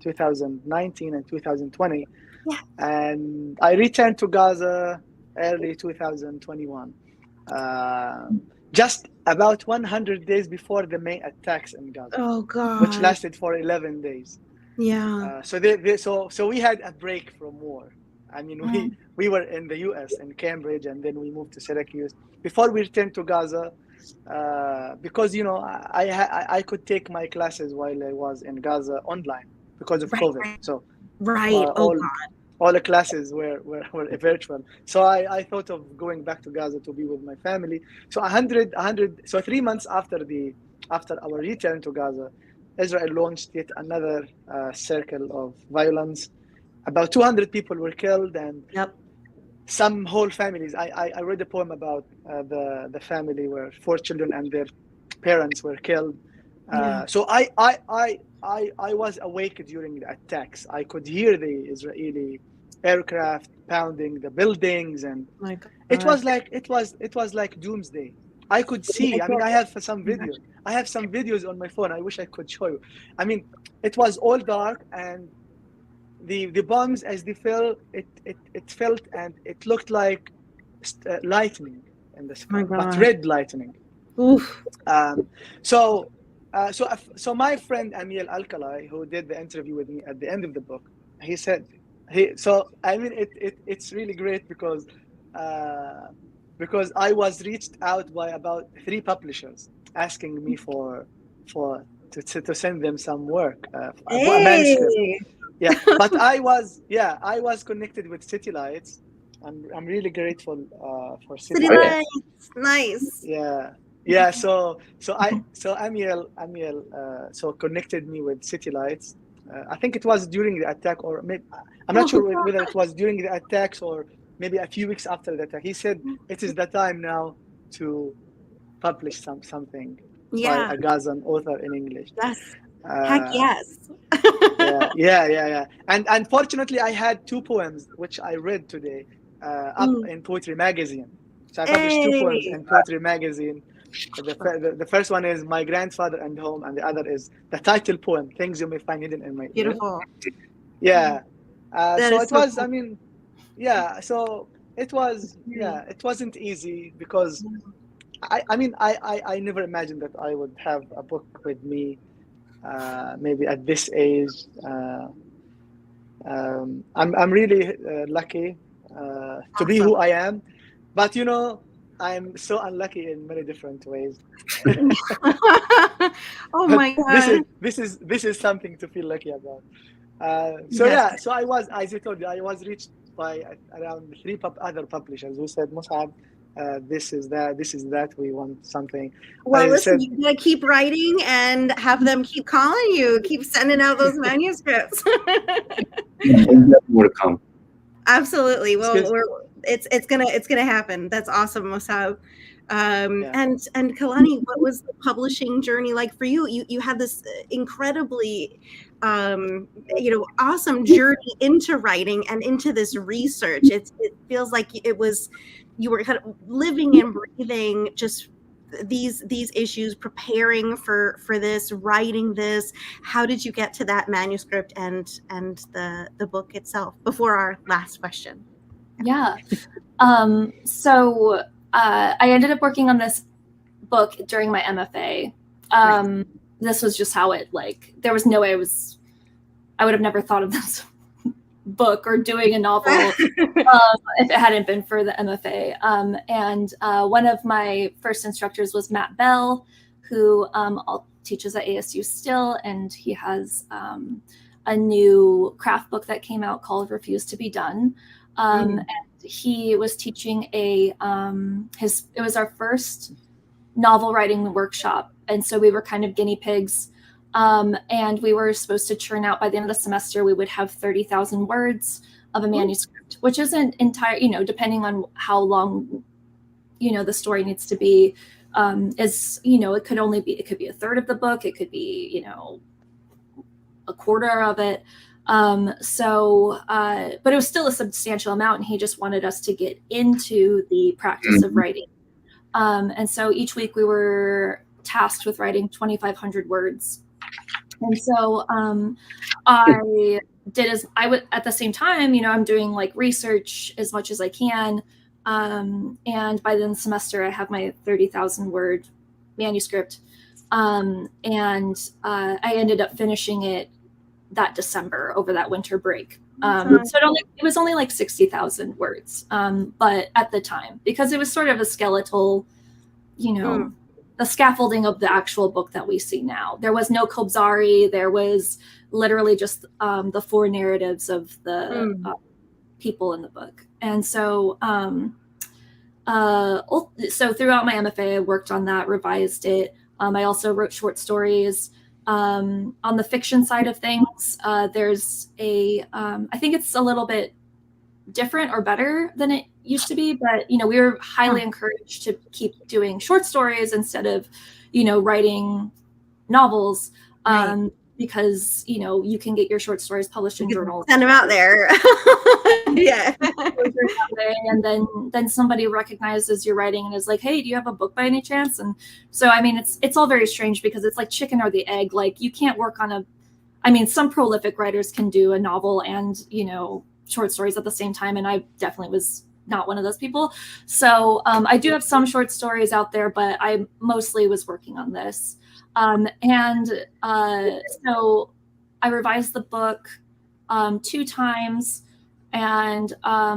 2019 and 2020, Yeah. and I returned to Gaza early 2021, just about 100 days before the main attacks in Gaza, Oh God. which lasted for 11 days. Yeah. So we had a break from war. I mean, we were in the US, in Cambridge, and then we moved to Syracuse before we returned to Gaza, because, you know, I could take my classes while I was in Gaza online because of COVID. So all the classes were virtual. So I thought of going back to Gaza to be with my family. So 100. So 3 months after our return to Gaza, Israel launched yet another circle of violence. About 200 people were killed, and some whole families. I read a poem about the family where 4 children and their parents were killed. So I was awake during the attacks. I could hear the Israeli aircraft pounding the buildings, and it was like doomsday. I could see. I mean, I have some videos. I have some videos on my phone. I wish I could show you. I mean, it was all dark, and the bombs, as they fell, it felt and it looked like lightning in the sky, but red lightning. Oof. So my friend Amiel Alkali, who did the interview with me at the end of the book, he said, I mean, it's really great because I was reached out by about 3 publishers asking me to send them some work, a manuscript. Yeah, but I was connected with City Lights. I'm really grateful for City Lights. Nice. Yeah. So Amiel connected me with City Lights. I think it was during the attack, or maybe I'm not sure whether it was during the attacks or maybe a few weeks after the attack. He said it is the time now to publish something by a Gazan author in English. Yes. Heck yes. Yeah. And unfortunately, I had 2 poems which I read today up in Poetry Magazine. So I published 2 poems in Poetry Magazine. The first one is My Grandfather and Home, and the other is the title poem, Things You May Find Hidden in My Ear. Beautiful. Yeah. So it was, cool. I mean, yeah. So it was, it wasn't easy because I never imagined that I would have a book with me. Maybe at this age, I'm really lucky to be who I am, but you know, I'm so unlucky in many different ways. Oh my God! This is something to feel lucky about. So I was, as you told you, I was reached by around 3 other publishers who said, Mosab, this is that, we want something. Well, listen, you gotta keep writing and have them keep calling you, keep sending out those manuscripts. More to come. Absolutely. Well, it's gonna happen. That's awesome, Mosab. And Kalani, what was the publishing journey like for you? You had this incredibly awesome journey into writing and into this research. It feels like you were kind of living and breathing just these issues, preparing for this, writing this. How did you get to that manuscript and the book itself before our last question? So I ended up working on this book during my MFA. This was just how it, like, there was no way I would have never thought of this book or doing a novel if it hadn't been for the MFA. And one of my first instructors was Matt Bell, who teaches at ASU still, and he has a new craft book that came out called Refuse to Be Done. And he was teaching it was our first novel writing workshop. And so we were kind of guinea pigs. And we were supposed to churn out by the end of the semester, we would have 30,000 words of a manuscript, which isn't entire, depending on how long, the story needs to be, it could be a third of the book. It could be, a quarter of it. But it was still a substantial amount, and he just wanted us to get into the practice of writing. And so each week we were tasked with writing 2,500 words. And so I would at the same time, I'm doing like research as much as I can. And by the end of the semester, I have my 30,000 word manuscript. And I ended up finishing it that December over that winter break. So it was only like 60,000 words. But at the time, because it was sort of a skeletal, the scaffolding of the actual book that we see now. There was no Kobzari. There was literally just the four narratives of the people in the book. And so, so throughout my MFA, I worked on that, revised it. I also wrote short stories. On the fiction side of things, there's I think it's a little bit different or better than it used to be, but we were highly encouraged to keep doing short stories instead of writing novels, because you can get your short stories published in journals, send them out there. Yeah. And then somebody recognizes your writing and is like, hey, do you have a book by any chance? And so it's all very strange, because it's like chicken or the egg. Like, you can't work on some prolific writers can do a novel and short stories at the same time, and I definitely was not one of those people. So I do have some short stories out there, but I mostly was working on this. So I revised the book 2 times, and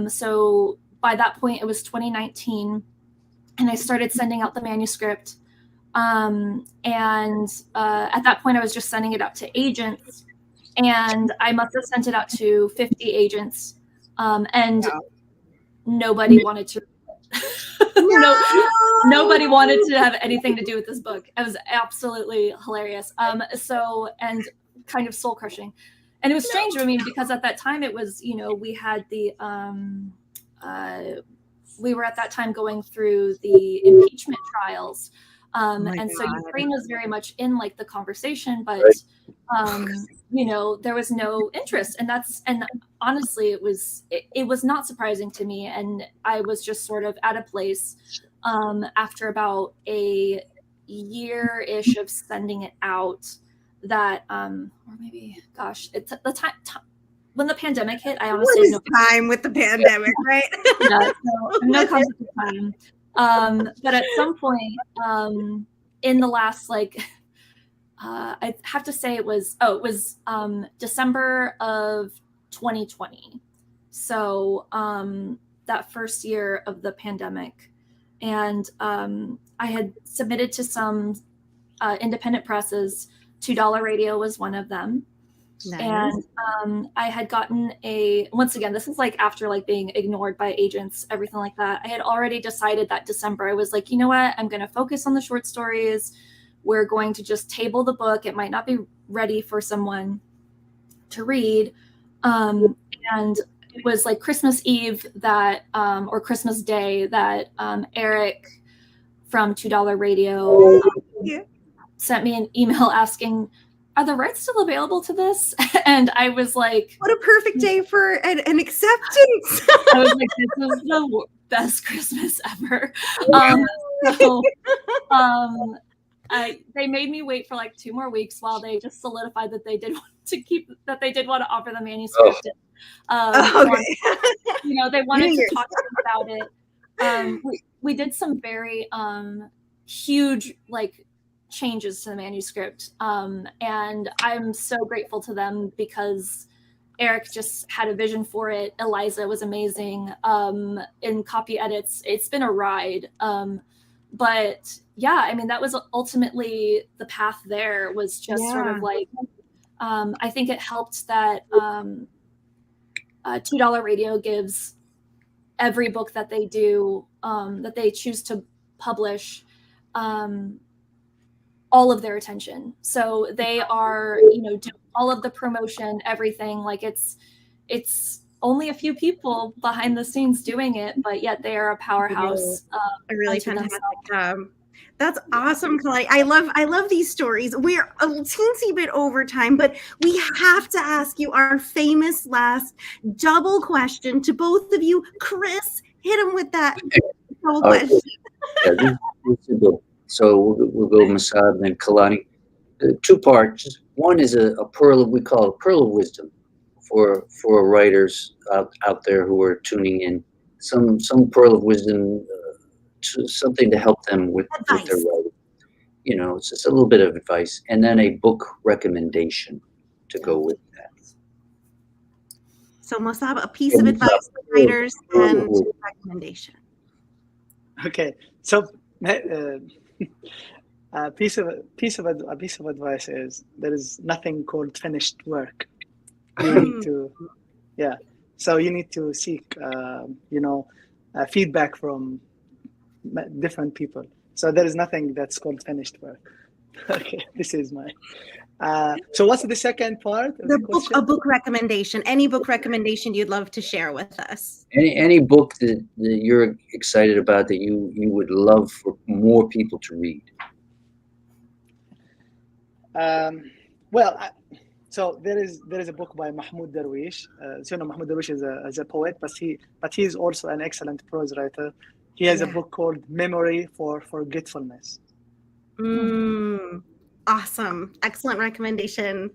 so by that point it was 2019, and I started sending out the manuscript. And at that point I was just sending it out to agents, and I must have sent it out to 50 agents, and nobody wanted to. Nobody wanted to have anything to do with this book. It was absolutely hilarious. And kind of soul crushing, and it was strange to me, because at that time it was, we had the we were at that time going through the impeachment trials. And so Ukraine was very much in like the conversation, but there was no interest, and honestly it was not surprising to me, and I was just sort of at a place after about a year-ish of sending it out that or maybe it's the time when the pandemic hit. I honestly what is time with the pandemic, right? No concept of time. But at some point in the last I have to say it was December of 2020. So that first year of the pandemic. And I had submitted to some independent presses. $2 Radio was one of them. Nice. And I had gotten once again, this is like after like being ignored by agents, everything like that. I had already decided that December, I was like, you know what, I'm going to focus on the short stories. We're going to just table the book. It might not be ready for someone to read. And it was like Christmas Eve or Christmas Day that Eric from $2 Radio sent me an email asking, are the rights still available to this? And I was like, what a perfect day for an acceptance. I was like, this is the best Christmas ever. They made me wait for like 2 more weeks while they just solidified that they did want to offer the manuscript. Okay. They wanted to talk to me about it. We did some very huge like changes to the manuscript. And I'm so grateful to them because Eric just had a vision for it. Eliza was amazing. In copy edits, it's been a ride. But yeah, I mean, that was ultimately the path there, was just sort of like, I think it helped that $2 Radio gives every book that they do, that they choose to publish, all of their attention. So they are, you know, doing all of the promotion, everything. Like it's only a few people behind the scenes doing it, but yet they are a powerhouse. A really fantastic job. That's awesome, Kalani. I love these stories. We're a teensy bit over time, but we have to ask you our famous last double question to both of you. Chris, hit him with that double question. Yeah, this is good. So we'll go Mosab and then Kalani. Two parts. One is a pearl of, we call it a pearl of wisdom for writers out there who are tuning in. Some pearl of wisdom, something to help them with their writing. You know, it's just a little bit of advice, and then a book recommendation to go with that. So Mosab, a piece of advice for writers and a recommendation. Okay, so a piece of advice is there is nothing called finished work. You need to, So you need to seek, feedback from different people. So there is nothing that's called finished work. Okay, this is my. So what's the second part of the question? A book recommendation. Any book recommendation you'd love to share with us. Any book that you're excited about that you would love for more people to read. So there is a book by Mahmoud Darwish. Mahmoud Darwish is a poet, but he is also an excellent prose writer. He has a book called Memory for Forgetfulness. Awesome. Excellent recommendation.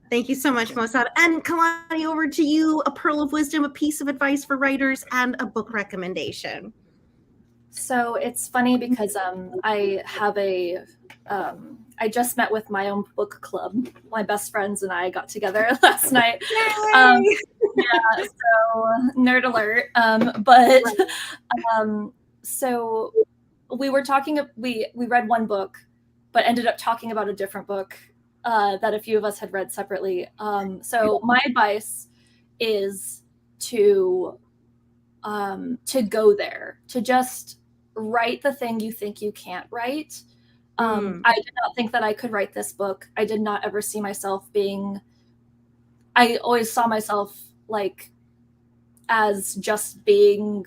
Thank you so much, Mosab. And Kalani, over to you. A pearl of wisdom, a piece of advice for writers, and a book recommendation. So it's funny because I have I just met with my own book club. My best friends and I got together last night. So nerd alert. So we were talking. We read one book, but ended up talking about a different book that a few of us had read separately. So my advice is to go there, to just write the thing you think you can't write. I did not think that I could write this book. I did not ever see myself I always saw myself like as just being,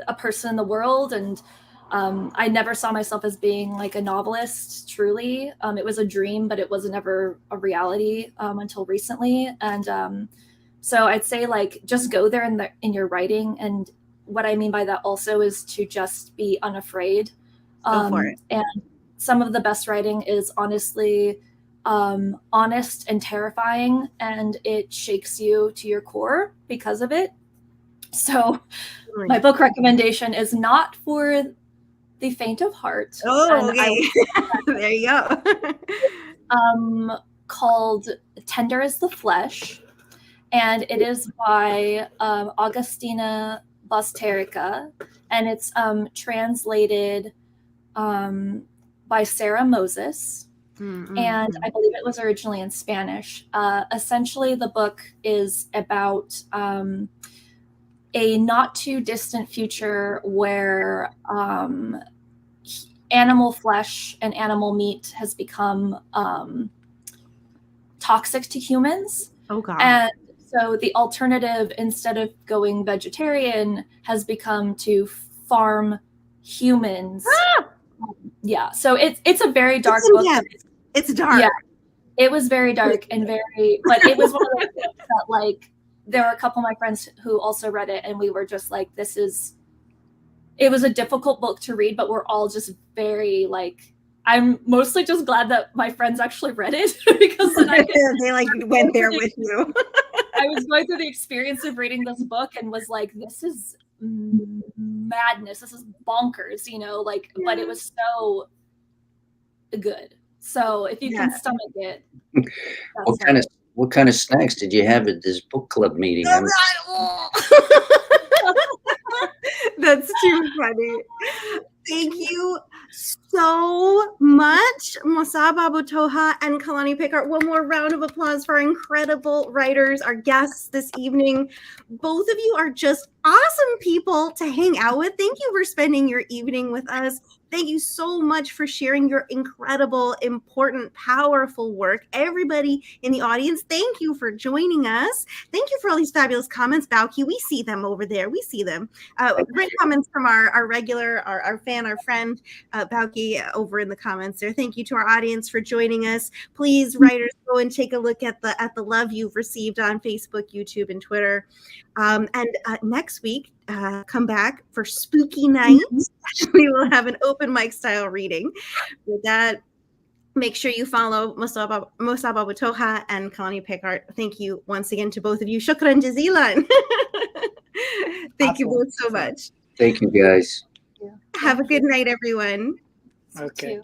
a person in the world. And I never saw myself as being like a novelist, truly. It was a dream, but it wasn't ever a reality until recently. And so I'd say like, just go there in your writing. And what I mean by that also is to just be unafraid. Go for it. And some of the best writing is honestly honest and terrifying, and it shakes you to your core because of it. So my book recommendation is not for the faint of heart. Oh, okay. There you go. Called Tender as the Flesh, and it is by Augustina Basterica, and it's translated by Sarah Moses. And I believe it was originally in Spanish. Essentially, the book is about a not too distant future where animal flesh and animal meat has become toxic to humans. Oh, God. And so the alternative, instead of going vegetarian, has become to farm humans. Yeah, so it's a very dark book. It's dark. Yeah, it was very dark and very, but it was one of those books that, like, there were a couple of my friends who also read it, and we were just like, it was a difficult book to read, but we're all just very, like, I'm mostly just glad that my friends actually read it because then they like went there with you. I was going through the experience of reading this book and was like, this is madness. This is bonkers, you know, like, but it was so good. So if you can stomach it, what kind of snacks did you have at this book club meeting? That's too funny. Thank you so much, Mosab Abu Toha and Kalani Pickhart. One more round of applause for our incredible writers, our guests this evening. Both of you are just awesome people to hang out with. Thank you for spending your evening with us. Thank you so much for sharing your incredible, important, powerful work. Everybody in the audience, thank you for joining us. Thank you for all these fabulous comments, Bauki. We see them over there. We see them. Great comments from our regular, our fan, our friend, Bauki, over in the comments there. Thank you to our audience for joining us. Please, writers, go and take a look at the love you've received on Facebook, YouTube, and Twitter. And next week, come back for Spooky Night. We will have an open mic style reading. With that, make sure you follow Mosab Abu Toha and Kalani Pickhart. Thank you once again to both of you. Shukran jazilan. Thank you both so much. Thank you, guys. Have a good night, everyone. Okay. Yeah.